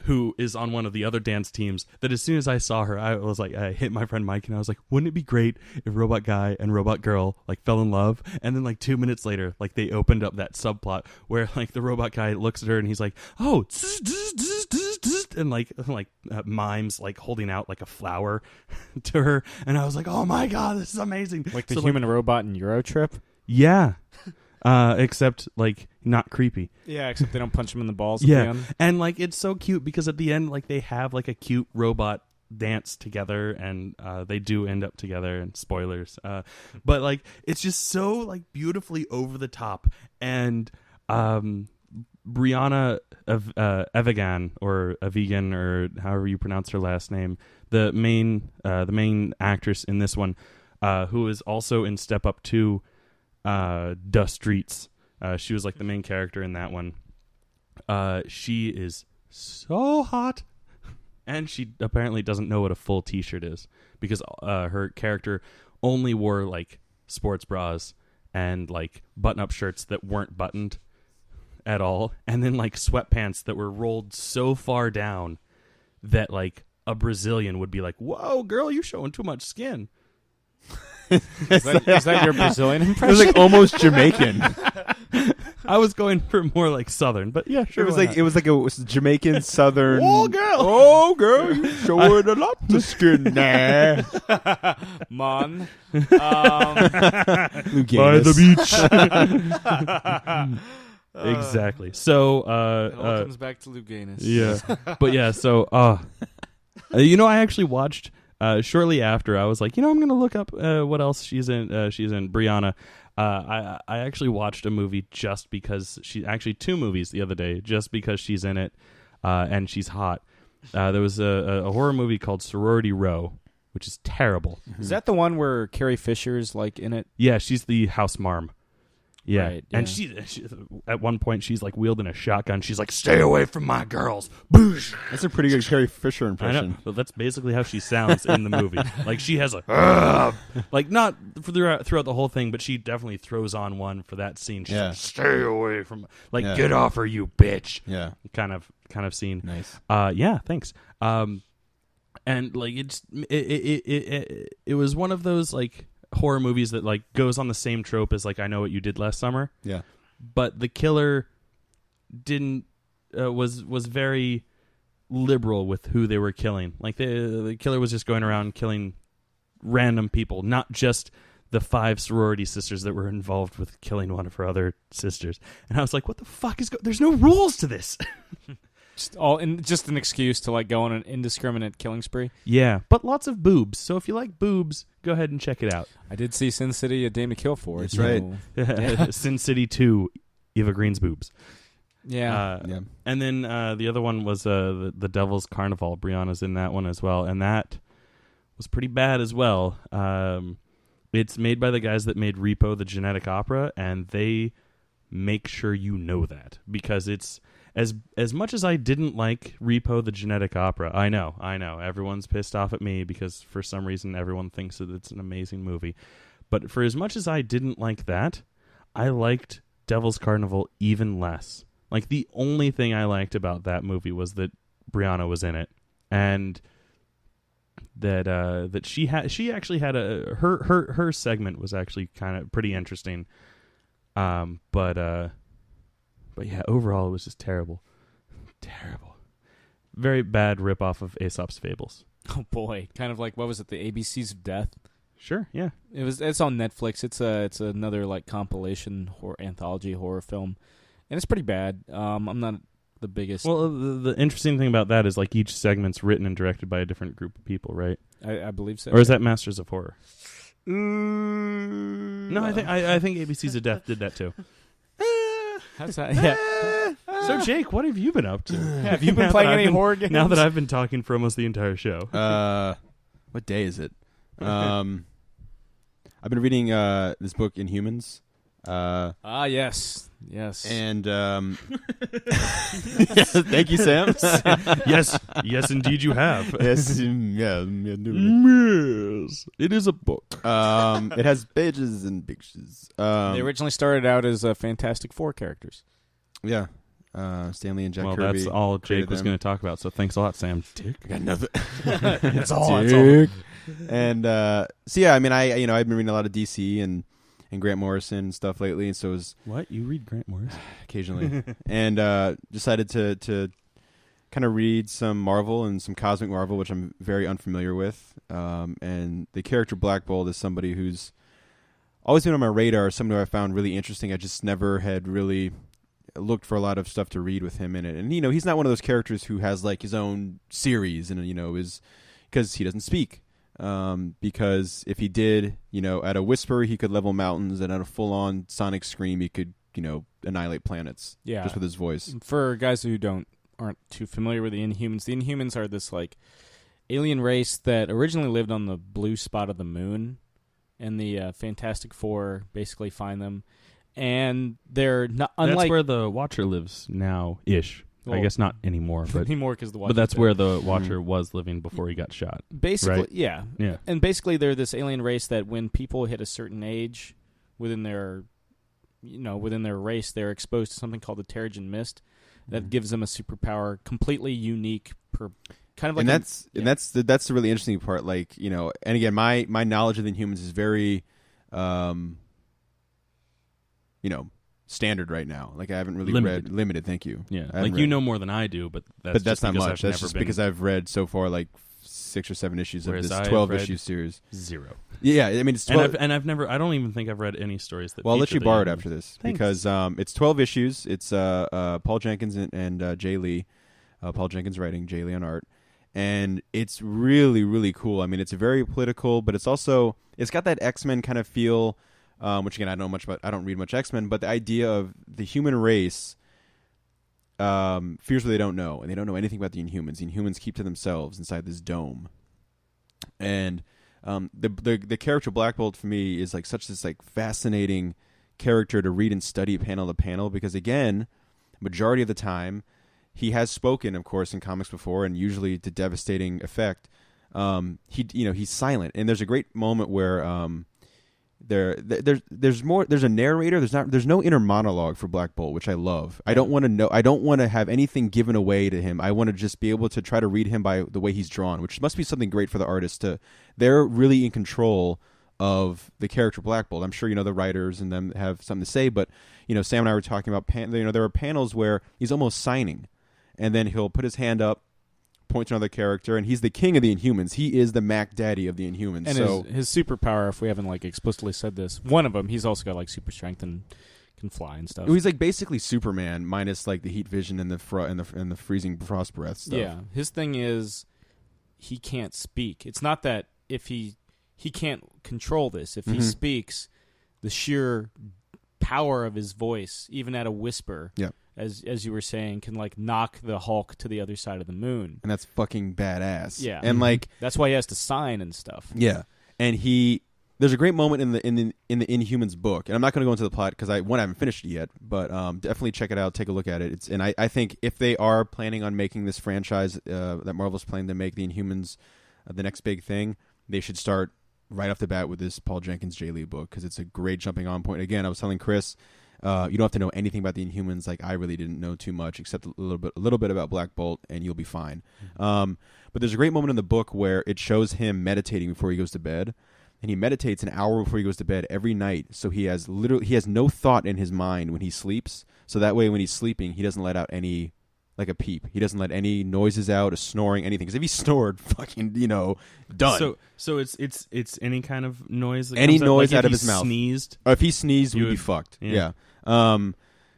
who is on one of the other dance teams that as soon as I saw her, I was like, I hit my friend Mike and I was like, wouldn't it be great if robot guy and robot girl like fell in love? And then like 2 minutes later, like they opened up that subplot where like the robot guy looks at her and he's like, oh, and mimes like holding out like a flower to her, and I was like, oh my god, this is amazing. Like the human robot in Eurotrip. Yeah. Except like not creepy. Yeah, except they don't punch him in the balls. Yeah, at the end. and like it's so cute because at the end, like they have like a cute robot dance together, and they do end up together. And spoilers, but like it's just so like beautifully over the top. And Brianna Evigan or Evigan or however you pronounce her last name, the main actress in this one, who is also in Step Up 2. The Streets. She was like the main character in that one. She is so hot, and she apparently doesn't know what a full t-shirt is because her character only wore like sports bras and like button-up shirts that weren't buttoned at all, and then like sweatpants that were rolled so far down that like a Brazilian would be like, "Whoa, girl, you're showing too much skin." Is that your Brazilian impression? It was like almost Jamaican. I was going for more like Southern, but yeah, sure. It was like a Jamaican Southern. Oh girl, you showing a lot of skin there. Mon. By the beach. Exactly. So it all comes back to Louganis. Yeah, but yeah. So I actually watched. Shortly after, I was like, I'm going to look up what else she's in. She's in Brianna. I actually watched a movie just because two movies the other day, just because she's in it and she's hot. There was a horror movie called Sorority Row, which is terrible. Is that the one where Carrie Fisher's like in it? Yeah, she's the house marm. Yeah. Right, yeah. And she at one point she's like wielding a shotgun. She's like, "Stay away from my girls." Boosh. That's a pretty good Carrie Fisher impression. I know, but that's basically how she sounds in the movie. Like she has a like not throughout the whole thing, but she definitely throws on one for that scene. She's like, "Stay away from get off her, you bitch." Yeah. Kind of scene. Nice. Yeah, thanks. And like it was one of those like horror movies that like goes on the same trope as like I Know What You Did Last Summer. Yeah. But the killer didn't was very liberal with who they were killing. Like the killer was just going around killing random people, not just the 5 sorority sisters that were involved with killing one of her other sisters. And I was like, what the fuck there's no rules to this. Just an excuse to like go on an indiscriminate killing spree. Yeah, but lots of boobs. So if you like boobs, go ahead and check it out. I did see Sin City: A Dame to Kill For. That's right. Yeah. Sin City 2, Eva Green's boobs. Yeah. And then the other one was the Devil's Carnival. Brianna's in that one as well, and that was pretty bad as well. It's made by the guys that made Repo: The Genetic Opera, and they make sure you know that because it's as much as I didn't like Repo: The Genetic Opera. I know. Everyone's pissed off at me because for some reason everyone thinks that it's an amazing movie. But for as much as I didn't like that, I liked Devil's Carnival even less. Like the only thing I liked about that movie was that Brianna was in it, and that she actually had her segment was actually kind of pretty interesting. But yeah, overall it was just terrible. Terrible. Very bad ripoff of Aesop's Fables. Oh boy. Kind of like, what was it, the ABCs of Death? Sure, yeah. It's on Netflix. It's another like compilation anthology horror film. And it's pretty bad. I'm not the biggest. Well, the interesting thing about that is like each segment's written and directed by a different group of people, right? I believe so. Or is that Masters of Horror? No, I think ABCs of Death did that too. How's that? Yeah. So, Jake, what have you been up to? Have you been playing any horror games? Now that I've been talking for almost the entire show. What day is it? I've been reading this book, Inhumans. Yes. And thank you, Sam. yes, indeed you have. Yes, yes. It is a book. It has pages and pictures. They originally started out as Fantastic Four characters. Yeah. Stanley and Jack Kirby. Well, that's all Jake was going to talk about, so thanks a lot, Sam. Dick. I got nothing. That's all. And so yeah, I mean, I've been reading a lot of DC and Grant Morrison and stuff lately, and so it was what you read Grant Morrison occasionally, and decided to kind of read some Marvel and some cosmic Marvel, which I'm very unfamiliar with. And the character Black Bolt is somebody who's always been on my radar, somebody who I found really interesting. I just never had really looked for a lot of stuff to read with him in it. And, he's not one of those characters who has, like, his own series and, is because he doesn't speak. Because if he did, at a whisper, he could level mountains, and at a full-on sonic scream, he could, annihilate planets. Yeah. Just with his voice. For guys who aren't too familiar with the Inhumans are this, like, alien race that originally lived on the blue spot of the moon, and the Fantastic Four basically find them. And they're not unlike. That's where the Watcher lives now-ish. Well, I guess not anymore, but anymore because the Watcher. But that's where the Watcher was living before he got shot. Basically, right? Yeah. And basically, they're this alien race that when people hit a certain age within their race, they're exposed to something called the Terrigen Mist that gives them a superpower, completely unique. Kind of like, and that's the really interesting part. Like, and again, my knowledge of the Inhumans is very, standard right now. Like, I haven't really read limited. Thank you. Yeah, like you know more than I do, but that's not much. That's just because I've read so far like 6 or 7 issues of this 12-issue series. 0. Yeah, I mean it's 12. And I've never. I don't even think I've read any stories that. Well, I'll let you feature borrow it the after this. Thanks. Because it's 12 issues. It's Paul Jenkins and Jay Lee. Paul Jenkins writing, Jay Lee on art, and it's really, really cool. I mean, it's very political, but it's got that X-Men kind of feel. Which again, I don't know much about. I don't read much X-Men, but the idea of the human race fears what they don't know, and they don't know anything about the Inhumans. The Inhumans keep to themselves inside this dome, and the character Black Bolt for me is like such this like fascinating character to read and study panel to panel, because again, majority of the time he has spoken, of course, in comics before, and usually to devastating effect. He's silent, and there's a great moment where there's a narrator. There's no inner monologue for Black Bolt, which I love. I don't want to have anything given away to him. I want to just be able to try to read him by the way he's drawn, which must be something great for the artist. They're really in control of the character Black Bolt. I'm sure the writers and them have something to say, but Sam and I were talking about there are panels where he's almost signing, and then he'll put his hand up, point to another character, and he's the king of the Inhumans. He is the Mac Daddy of the Inhumans. And so his superpower, if we haven't like explicitly said this, one of them, he's also got like super strength and can fly and stuff. He's like basically Superman minus like the heat vision and the freezing frost breath stuff. Yeah, his thing is he can't speak. It's not that if he can't control this. If he speaks, the sheer power of his voice, even at a whisper, as you were saying, can like knock the Hulk to the other side of the moon. And that's fucking badass. Yeah. And like that's why he has to sign and stuff. Yeah. And there's a great moment in the Inhumans book, and I'm not going to go into the plot because I haven't finished it yet, but definitely check it out, take a look at it. I think if they are planning on making this franchise that Marvel's planning to make the Inhumans the next big thing, they should start right off the bat with this Paul Jenkins Jay Lee book, because it's a great jumping on point. Again, I was telling Chris, you don't have to know anything about the Inhumans. Like, I really didn't know too much, except a little bit about Black Bolt, and you'll be fine. But there's a great moment in the book where it shows him meditating before he goes to bed, and he meditates an hour before he goes to bed every night. So he has no thought in his mind when he sleeps. So that way, when he's sleeping, he doesn't let out any, like a peep. He doesn't let any noises out, a snoring, anything. Because if he snored, fucking, done. So it's any kind of noise. That any comes noise out of his mouth. Sneezed. If he sneezed, we'd be fucked. Yeah.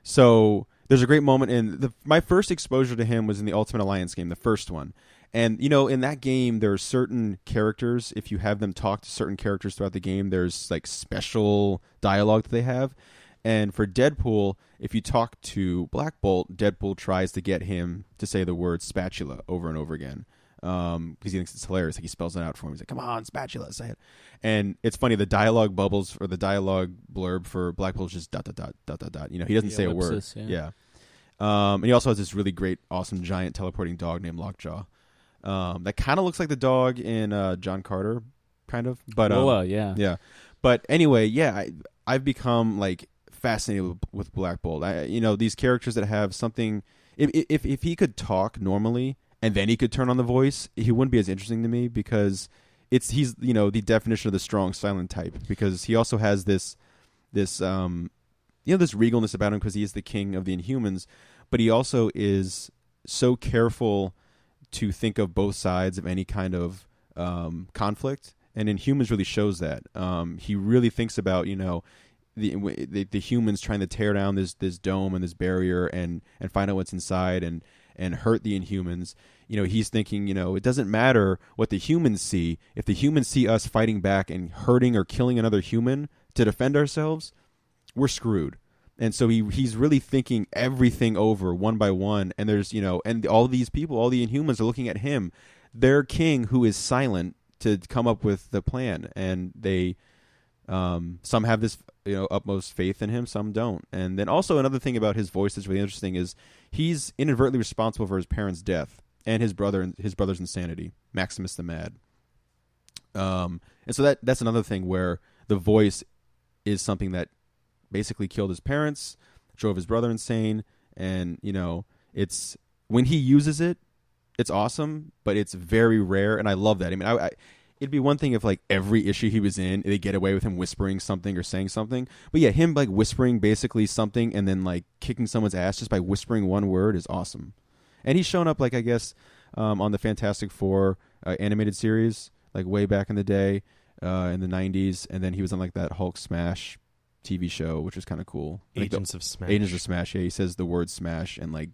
So there's a great moment in my first exposure to him was in the Ultimate Alliance game, the first one. And, in that game, there are certain characters, if you have them talk to certain characters throughout the game, there's, like, special dialogue that they have. And for Deadpool, if you talk to Black Bolt, Deadpool tries to get him to say the word spatula over and over again. Because he thinks it's hilarious. Like, he spells it out for him. He's like, come on, spatula, say it. And it's funny, the dialogue bubbles, or the dialogue blurb for Black Bolt is just ... He doesn't say a word. Yeah. And he also has this really great, awesome, giant teleporting dog named Lockjaw. That kind of looks like the dog in John Carter, kind of. But yeah. But anyway, I've become like fascinated with Black Bolt. These characters that have something. If he could talk normally and then he could turn on the voice, he wouldn't be as interesting to me, because he's the definition of the strong silent type, because he also has this regalness about him because he is the king of the Inhumans, but he also is so careful to think of both sides of any kind of conflict, and Inhumans really shows that. He really thinks about, you know, the humans trying to tear down this dome and this barrier and find out what's inside and hurt the Inhumans. You know, he's thinking, you know, it doesn't matter what the humans see. If the humans see us fighting back and hurting or killing another human to defend ourselves, we're screwed. And so he's really thinking everything over one by one. And there's, you know, and all these people, all the Inhumans are looking at him, their king who is silent, to come up with the plan. And they, some have this, you know, utmost faith in him, some don't. And then also another thing about his voice that's really interesting is he's inadvertently responsible for his parents' death and his brother's insanity, Maximus the Mad. And so that's another thing where the voice is something that basically killed his parents, drove his brother insane, and, you know, it's when he uses it, it's awesome, but it's very rare, and I love that. I mean, it'd be one thing if, like, every issue he was in, they get away with him whispering something or saying something, but yeah, him, like, whispering basically something and then, like, kicking someone's ass just by whispering one word is awesome. And he's shown up, like, I guess, on the Fantastic Four animated series, like, way back in the day, in the 90s, and then he was on, like, that Hulk Smash TV show, which was kind of cool. Agents of Smash. Agents of Smash, yeah, he says the word smash and, like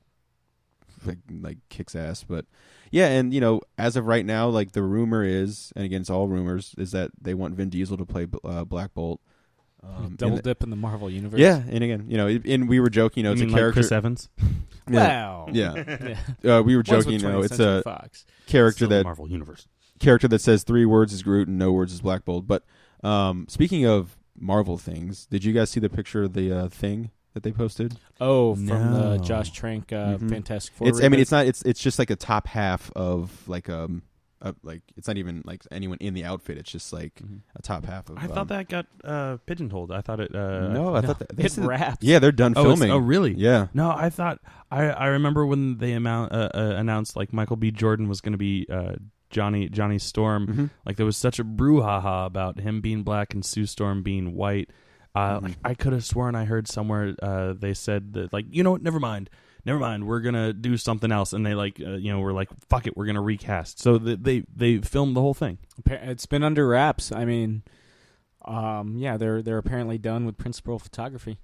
kicks ass. But yeah, and, you know, as of right now, like, the rumor is, and again, it's all rumors, is that they want Vin Diesel to play Black Bolt. Double dip in the Marvel universe. Yeah, and again, you know, and we were joking, you know, it's a character. Like Chris Evans. Wow. Yeah. We were joking, you know, it's a Fox. character Still that Marvel universe. Character that says 3 words is Groot and no words is Black Bolt. But speaking of Marvel things, did you guys see the picture of the Thing that they posted? Oh, from the Josh Trank Fantastic Four. It's just like a top half of like like, it's not even like anyone in the outfit. It's just like a top half of. I thought that got pigeonholed. I thought it. I thought that it wrapped. Yeah, they're done filming. Oh, really? Yeah. No, I thought I remember when they announced like Michael B. Jordan was going to be Johnny Storm. Like, there was such a brouhaha about him being black and Sue Storm being white. Like, I could have sworn I heard somewhere they said that, like, you know what, never mind, we're gonna do something else, and they were like, fuck it, we're gonna recast. So they filmed the whole thing. It's been under wraps. I mean, they're apparently done with principal photography.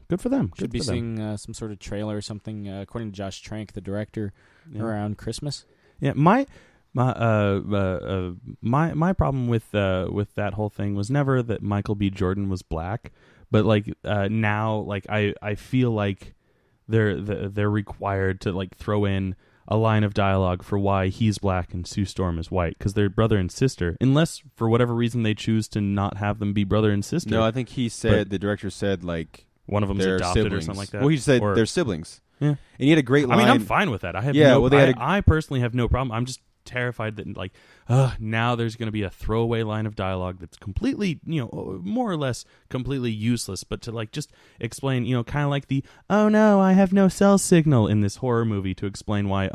Good for them. Should be seeing some sort of trailer or something, according to Josh Trank, the director, around Christmas. Yeah, my problem with that whole thing was never that Michael B. Jordan was black, but like now, like I feel like they're required to like throw in a line of dialogue for why he's black and Sue Storm is white, because they're brother and sister, unless for whatever reason they choose to not have them be brother and sister. No, I think the director said like one of them's adopted siblings. or something like that. Well, he said they're siblings. Yeah, and he had a great line. I mean, I'm fine with that. I have I personally have no problem. I'm just terrified that, like, now there's going to be a throwaway line of dialogue that's completely, you know, more or less completely useless, but to like just explain, you know, kind of like the "oh no, I have no cell signal" in this horror movie, to explain why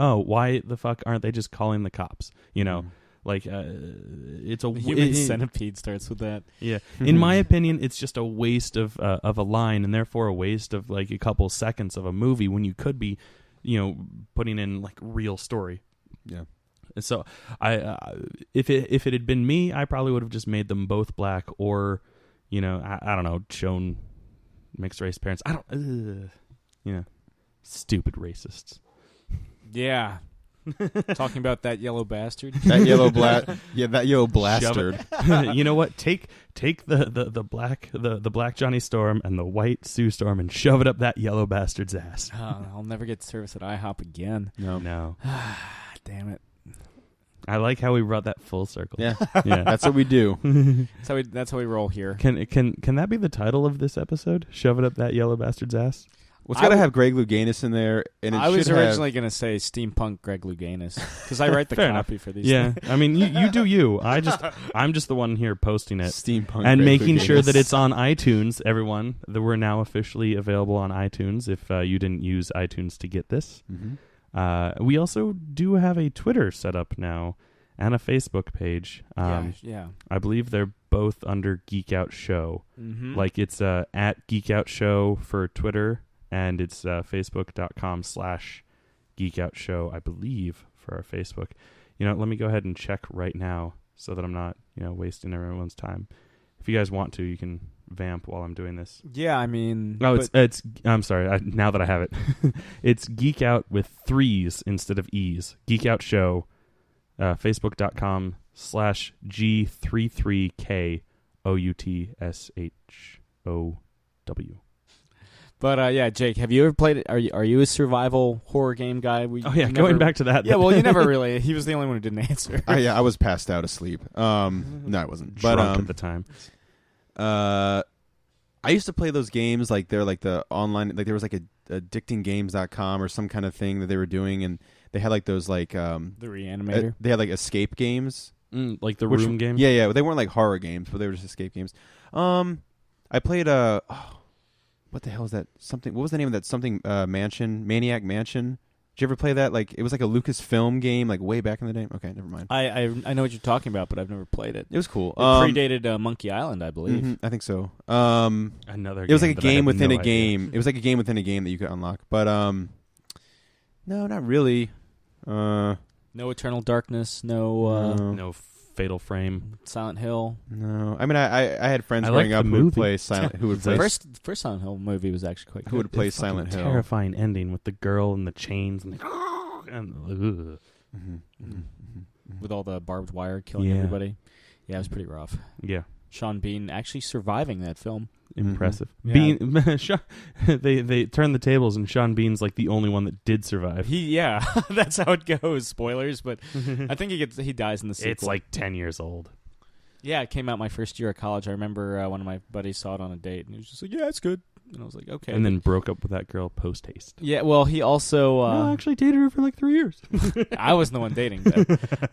the fuck aren't they just calling the cops, you know? Like, it's a Human Centipede starts with that. Yeah, in my opinion, it's just a waste of a line, and therefore a waste of like a couple seconds of a movie when you could be, you know, putting in like real story. Yeah. So if it had been me, I probably would have just made them both black, or, you know, I don't know, shown mixed race parents. I don't, you know, stupid racists. Yeah. Talking about that yellow bastard. That yellow that yellow blastard. You know what? Take the black Johnny Storm and the white Sue Storm and shove it up that yellow bastard's ass. I'll never get service at IHOP again. No. Damn it. I like how we brought that full circle. Yeah. That's what we do. That's how we roll here. Can that be the title of this episode? Shove it up that yellow bastard's ass. Well, it's got to have Greg Louganis in there, and I was originally going to say Steampunk Greg Louganis, because I write the copy for these. Yeah, things. I mean, you do you. I'm just the one here posting it, Steampunk, and Greg making Louganis. sure that it's on iTunes. Everyone, that we're now officially available on iTunes. If you didn't use iTunes to get this, we also do have a Twitter set up now and a Facebook page. Yeah. I believe they're both under Geek Out Show. Like, it's at Geek Out Show for Twitter. And it's facebook.com/geekout Geek Out Show, I believe, for our Facebook. Let me go ahead and check right now so that I'm not, wasting everyone's time. If you guys want to, you can vamp while I'm doing this. Yeah, I mean... No, it's I'm sorry, now that I have it. It's Geek Out with 3s instead of E's. Geek Out Show, Facebook.com/G33KOUTSHOW. But yeah, Jake, have you ever played it? Are you a survival horror game guy? Going back to that. Yeah, well, you never really. He was the only one who didn't answer. I was passed out asleep. No, I wasn't. But Drunk at the time. I used to play those games like they're like the online, like there was like a addictinggames.com or some kind of thing that they were doing, and they had like those like the Reanimator. they had like escape games, like the room games. Yeah, they weren't like horror games, but they were just escape games. I played what the hell is that? Something. What was the name of that? Something Maniac Mansion. Did you ever play that? Like it was like a Lucasfilm game, like way back in the day. Okay, never mind. I know what you're talking about, but I've never played it. It was cool. It predated Monkey Island, I believe. Mm-hmm, I think so. Another. It was like a game within a idea. game. It was like a game within a game that you could unlock. But no, not really. No Eternal Darkness. No Fatal Frame. Silent Hill. No, I mean I had friends I growing liked up the who would movie. play Silent. Who would play First Silent Hill movie was actually quite good. who would play It's fucking Silent Hill. Terrifying ending with the girl and the chains and with all the barbed wire killing Yeah. everybody. Yeah, it was pretty rough. yeah, Sean Bean actually surviving that film. impressive. Yeah. They turned the tables and Sean Bean's like the only one that did survive. That's how it goes. Spoilers, but I think he dies in the sequel. It's like 10 years old. Yeah, it came out my first year of college. I remember one of my buddies saw it on a date, and he was just like, "Yeah, it's good." And I was like, "Okay." And then broke up with that girl post haste. yeah, well, he also No, I actually dated her for like 3 years. I wasn't the one dating them.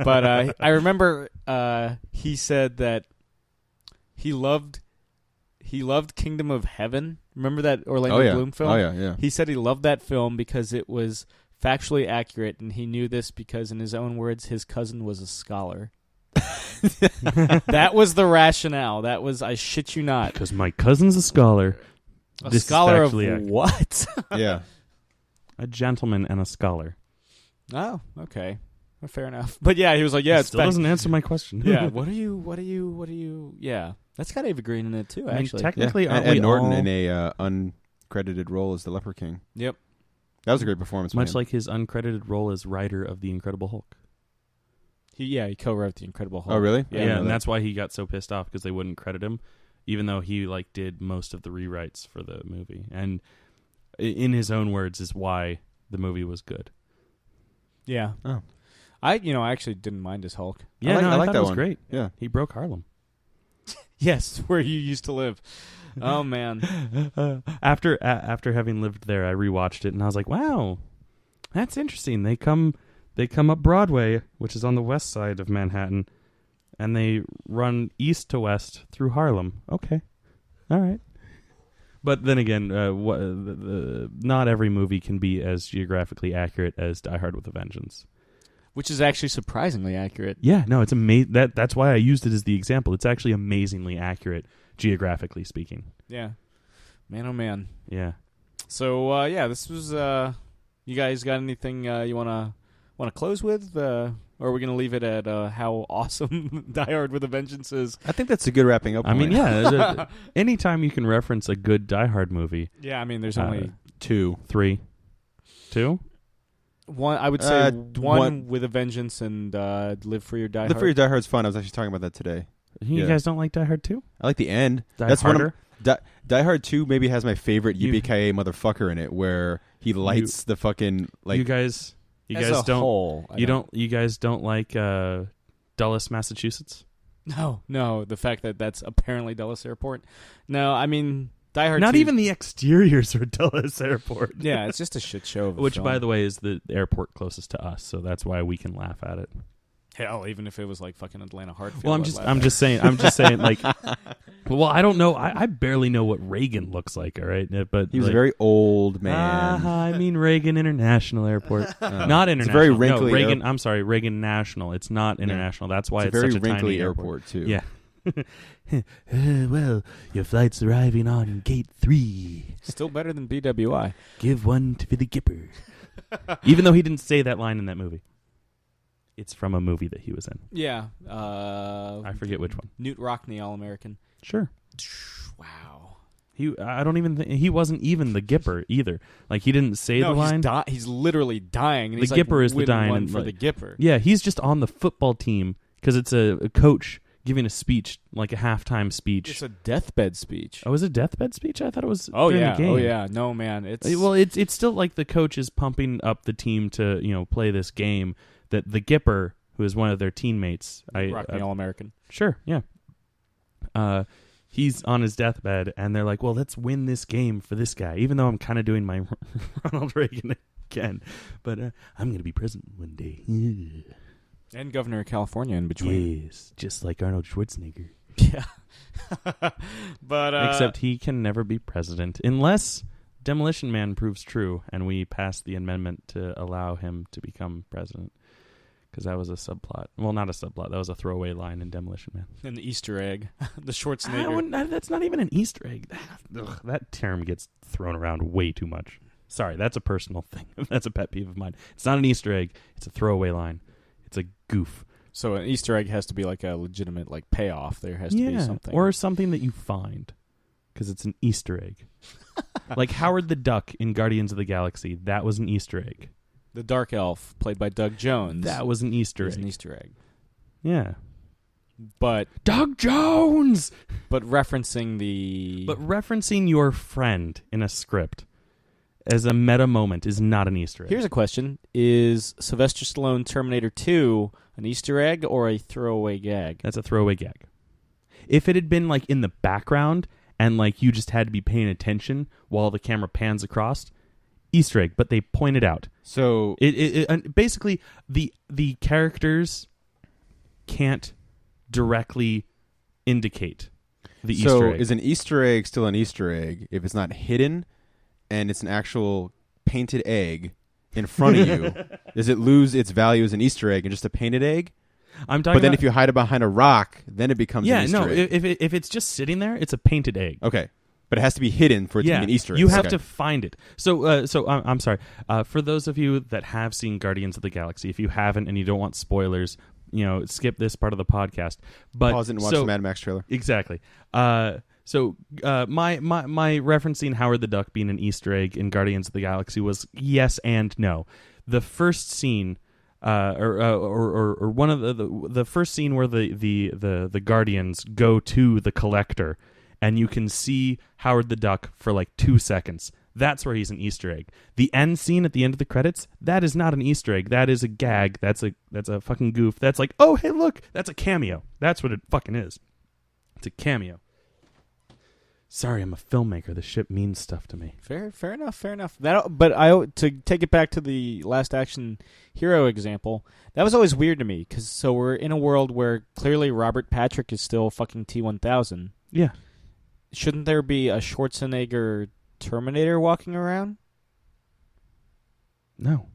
But I remember he said that he loved Kingdom of Heaven. Remember that Orlando Bloom film? Oh yeah. He said he loved that film because it was factually accurate, and he knew this because, in his own words, his cousin was a scholar. That was the rationale. That was, I shit you not. Because my cousin's a scholar. A This is scholar of factually accurate. what? Yeah. A gentleman and a scholar. Oh, okay. Well, fair enough. But yeah, he was like, yeah, it's Still doesn't answer my question. Yeah, what are you, yeah. That's got Ava Green in it, too, I mean, actually. technically, Yeah. aren't And we Norton all, in a uncredited role as the Leper King. Yep. That was a great performance. much man. like his uncredited role as writer of The Incredible Hulk. He co-wrote The Incredible Hulk. Oh, really? Yeah, Yeah, and that's why he got so pissed off because they wouldn't credit him, even though he like did most of the rewrites for the movie. And in his own words, is why the movie was good. Yeah. Oh. I actually didn't mind his Hulk. Yeah, I I like thought that it was one. great. Yeah. He broke Harlem. Yes, where you used to live. Oh, man. After having lived there, I rewatched it and I was like, wow, that's interesting. They come up Broadway, which is on the west side of Manhattan, and they run east to west through Harlem. Okay, all right. But then again, not every movie can be as geographically accurate as Die Hard with a Vengeance. Which is actually surprisingly accurate. Yeah, no, it's amazing. That's why I used it as the example. It's actually amazingly accurate, geographically speaking. Yeah. Man, oh, man. Yeah. So, this was... you guys got anything you want to close with? Or are we going to leave it at how awesome Die Hard with a Vengeance is? I think that's a good wrapping up I mean, point. yeah. Anytime you can reference a good Die Hard movie. Yeah, I mean, there's only... 2. 3. 2? One, I would say one with a Vengeance and Live Free or Die Hard. Live Free or Die Hard's fun. I was actually talking about that today. You Yeah. guys don't like Die Hard 2? I like the end. Die That's one Harder? of Die Hard 2 maybe has my favorite You- yippee-ki-yay motherfucker in it, where he lights the fucking like. you guys As a don't whole, you guys don't like Dulles, Massachusetts? No, the fact that that's apparently Dulles Airport. No, I mean Die Hard. Not 2, even the exteriors are Dulles Airport. Yeah, it's just a shit show. Of a Which, film. by the way, is the airport closest to us, so that's why we can laugh at it. Hell, even if it was like fucking Atlanta Hartfield. Well, I'm just saying, like, well, I don't know. I barely know what Reagan looks like. All right, but he was like, a very old man. I mean Reagan International Airport, not international. It's a very wrinkly. No, Reagan. I'm sorry, Reagan National. It's not international. That's why it's it's a very such a wrinkly tiny airport too. Yeah, Well, your flight's arriving on gate 3. Still better than BWI. Give one to the Gipper. Even though he didn't say that line in that movie. It's from a movie that he was in. Yeah. I forget which one. Newt Rockney, All-American. Sure. Wow. I don't even think he wasn't even the Gipper either. Like he didn't say the line. He's literally dying. And The he's Gipper like, is the win dying one and, for like- the Gipper. Yeah, he's just on the football team because it's a coach giving a speech, like a halftime speech. It's a deathbed speech. Oh, was it a deathbed speech? I thought it was. Oh during yeah. the game. Oh yeah. No man. It's still like the coach is pumping up the team to play this game. That the Gipper, who is one of their teammates, Rockney All-American. Sure, yeah. He's on his deathbed, and they're like, well, let's win this game for this guy, even though I'm kind of doing my Ronald Reagan again. But I'm going to be president one day. And governor of California in between. Yes, just like Arnold Schwarzenegger. Yeah. But Except he can never be president unless Demolition Man proves true, and we pass the amendment to allow him to become president. Because that was a subplot. Well, not a subplot. That was a throwaway line in Demolition Man. an Easter egg. The Schwarzenegger. That's not even an Easter egg. Ugh, that term gets thrown around way too much. Sorry, that's a personal thing. That's a pet peeve of mine. It's not an Easter egg. It's a throwaway line. It's a goof. So an Easter egg has to be like a legitimate like payoff. There has to be something. Or something that you find. Because it's an Easter egg. Like Howard the Duck in Guardians of the Galaxy. That was an Easter egg. The Dark Elf, played by Doug Jones. That was an Easter egg. An Easter egg. Yeah. But Doug Jones! But referencing your friend in a script as a meta moment is not an Easter egg. Here's a question. Is Sylvester Stallone Terminator 2 an Easter egg or a throwaway gag? That's a throwaway gag. If it had been like in the background and like you just had to be paying attention while the camera pans across, Easter egg, but they point it out. So it basically the characters can't directly indicate the Easter egg. So is an Easter egg still an Easter egg if it's not hidden and it's an actual painted egg in front of you? Does it lose its value as an Easter egg and just a painted egg? I'm talking. But then if you hide it behind a rock, then it becomes an Easter egg. If it's just sitting there, it's a painted egg. Okay. But it has to be hidden for it to be an Easter egg. You have to find it. So I'm sorry. For those of you that have seen Guardians of the Galaxy, if you haven't and you don't want spoilers, skip this part of the podcast. But pause it and watch the Mad Max trailer. Exactly. My referencing Howard the Duck being an Easter egg in Guardians of the Galaxy was yes and no. The first scene, or one of the first scene where the Guardians go to the Collector. And you can see Howard the Duck for like 2 seconds. That's where he's an Easter egg. The end scene at the end of the credits, that is not an Easter egg. That is a gag. That's a fucking goof. That's like, oh, hey, look, that's a cameo. That's what it fucking is. It's a cameo. Sorry, I'm a filmmaker. The ship means stuff to me. Fair enough. But to take it back to the Last Action Hero example, that was always weird to me. Because we're in a world where clearly Robert Patrick is still fucking T-1000. Yeah. Shouldn't there be a Schwarzenegger Terminator walking around? No.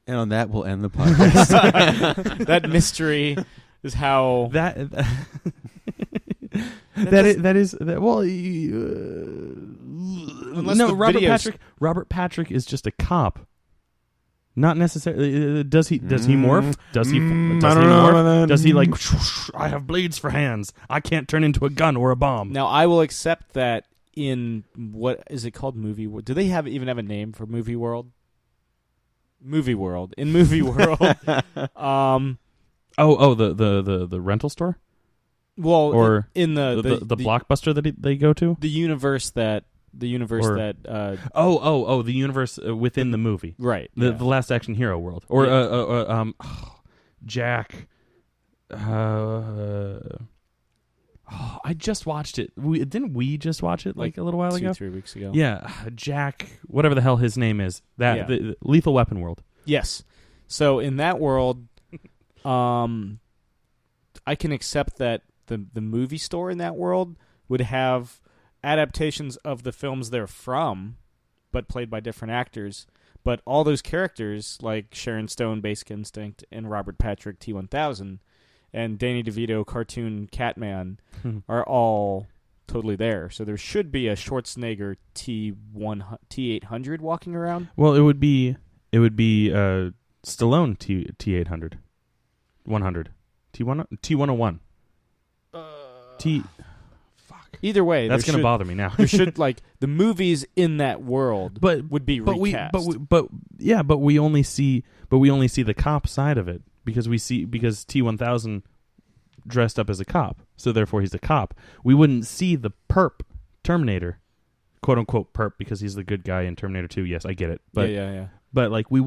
And on that, we'll end the podcast. That mystery is how that Robert Patrick is just a cop. Not necessarily. Does he morph? Does he morph? Does he like? I have blades for hands. I can't turn into a gun or a bomb. Now I will accept that in what is it called? Movie World? Do they even have a name for Movie World? Movie World. In Movie World. The rental store. Well, or in the Blockbuster that they go to. The universe that. The universe the universe within the movie, right? The Last Action Hero world, or Jack. I just watched it. Didn't we just watch it like a little while ago? 3 weeks ago. Yeah, Jack, whatever the hell his name is. The Lethal Weapon world. Yes. So in that world, I can accept that the movie store in that world would have adaptations of the films they're from, but played by different actors. But all those characters, like Sharon Stone, Basic Instinct, and Robert Patrick, T-1000, and Danny DeVito cartoon Catman are all totally there. So there should be a Schwarzenegger T800 walking around. Well, it would be Stallone T800, 100, T101 Either way, that's going to bother me now. There should the movies in that world, would be recast. But we only see the cop side of it because T1000 dressed up as a cop, so therefore he's a cop. We wouldn't see the perp Terminator, quote unquote perp, because he's the good guy in Terminator 2. Yes, I get it. But yeah. But we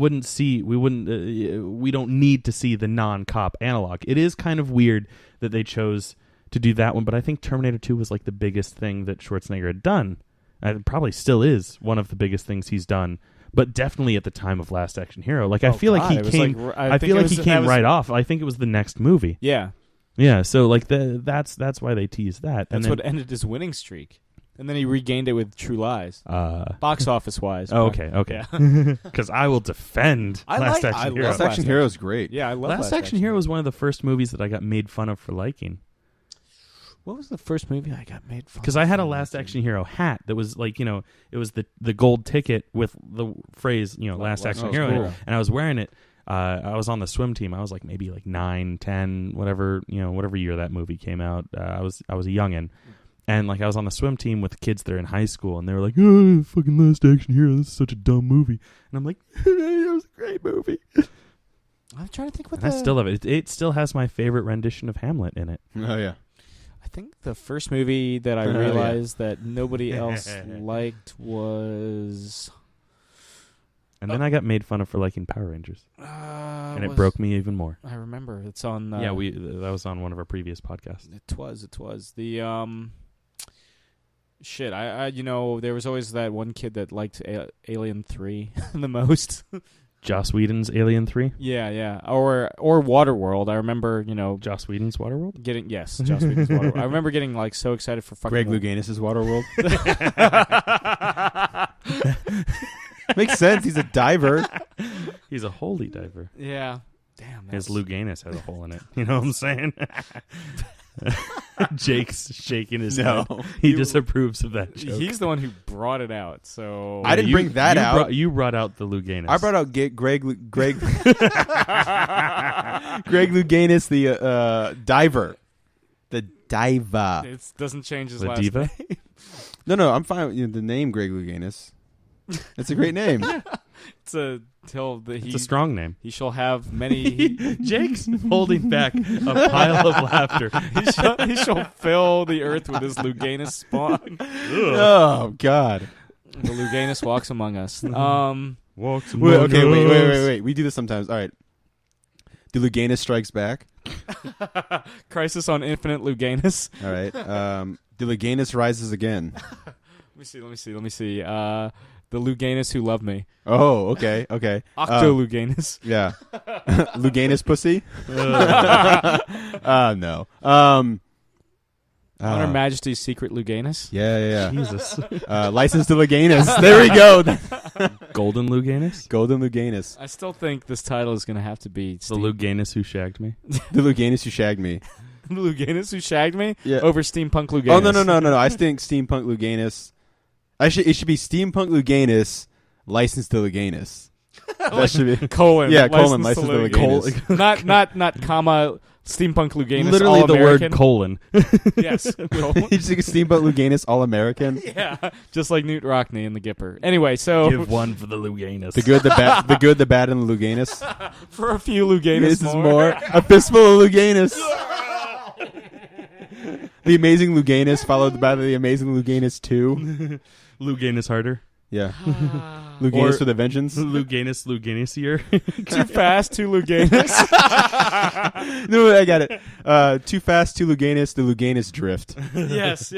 don't need to see the non-cop analog. It is kind of weird that they chose to do that one, but I think Terminator 2 was the biggest thing that Schwarzenegger had done. And it probably still is one of the biggest things he's done, but definitely at the time of Last Action Hero. I feel like he came right off. I think it was the next movie. Yeah. Yeah, so that's why they teased that. That's what ended his winning streak. And then he regained it with True Lies. Box office wise. Okay. Because I will defend Last Action Hero. Last Action Hero is great. Yeah, I love Last Action Hero was one of the first movies that I got made fun of for liking. What was the first movie I got made fun of? Because I had a Last Action Hero hat that was it was the gold ticket with the phrase, Last Action Hero. Cool. And I was wearing it. I was on the swim team. I was maybe 9, 10, whatever year that movie came out. I was a youngin'. And I was on the swim team with kids that are in high school, and they were like, "Oh, fucking Last Action Hero, this is such a dumb movie." And I'm like, "It was a great movie." I'm trying to think I still love it. It still has my favorite rendition of Hamlet in it. Oh yeah. I think the first movie that I realized that nobody else liked was... And then I got made fun of for liking Power Rangers. And it broke me even more. I remember. It's on... that was on one of our previous podcasts. It was. The... Shit, I there was always that one kid that liked Alien 3 the most. Joss Whedon's Alien 3? Yeah. Or Waterworld. I remember, Joss Whedon's Waterworld? Joss Whedon's Waterworld. I remember getting so excited for fucking... Greg Louganis' Waterworld. Makes sense. He's a diver. He's a holy diver. Yeah. Damn. His Louganis has a hole in it. You know what I'm saying? Jake's shaking his head. He disapproves of that joke. He's the one who brought it out. So I didn't bring that out. You brought out the Louganis. I brought out Greg Greg Louganis, the diver. The diva. It doesn't change his the last diva? name. No, I'm fine with the name Greg Louganis. It's a great name. It's a strong name. He shall have many. Jake's holding back a pile of laughter. He shall fill the earth with his Louganis spawn. Oh God! The Louganis walks among us. Walks among us. Wait. We do this sometimes. All right. The Louganis strikes back. Crisis on Infinite Louganis. All right. The Louganis rises again. Let me see. The Louganis who love me. Oh, okay. Octo Louganis. Yeah. Louganis pussy? No. On Her Majesty's Secret Louganis. Yeah. Jesus. License to Louganis. There we go. Golden Louganis? Golden Louganis. I still think this title is going to have to be... The Louganis who shagged me? The Louganis who shagged me. The Louganis who shagged me? Yeah. Over Steampunk Louganis. Oh, no. I think Steampunk Louganis... It should be Steampunk Louganis, License to Louganis. That should be... colon. Yeah, colon, License to Louganis. Not comma, Steampunk Louganis, literally all the American. word colon. Yes. Colon. You just think Steampunk Louganis, all American? Yeah, just like Newt Rockney in The Gipper. Anyway, so... Give one for the Louganis. The good, the bad, and the Louganis. For a few Louganis This is more. A fistful of Louganis. The Amazing Louganis, followed by the Amazing Louganis 2. Louganis harder. Yeah. Louganis with a vengeance. Louganisier. Too fast, too Louganis. No, I got it. Too fast, too Louganis, the Louganis drift. Yes.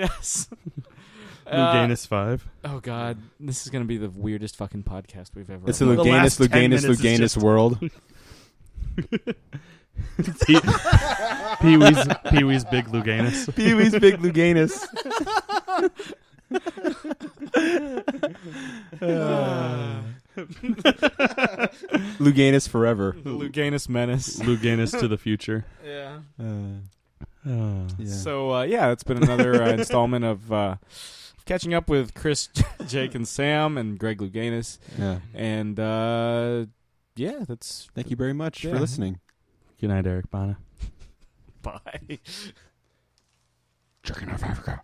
Louganis 5. Oh, God. This is going to be the weirdest fucking podcast we've ever It's a done. Louganis world. Pee-wee's Big Louganis. Pee-wee's Big Louganis. Louganis forever. The Louganis menace. Louganis to the future. Yeah. Yeah. So, it's been another installment of catching up with Chris, Jake, and Sam, and Greg Louganis. Yeah. And, that's... Thank you very much for listening. Good night, Eric Bana. Bye. Chicken of Africa.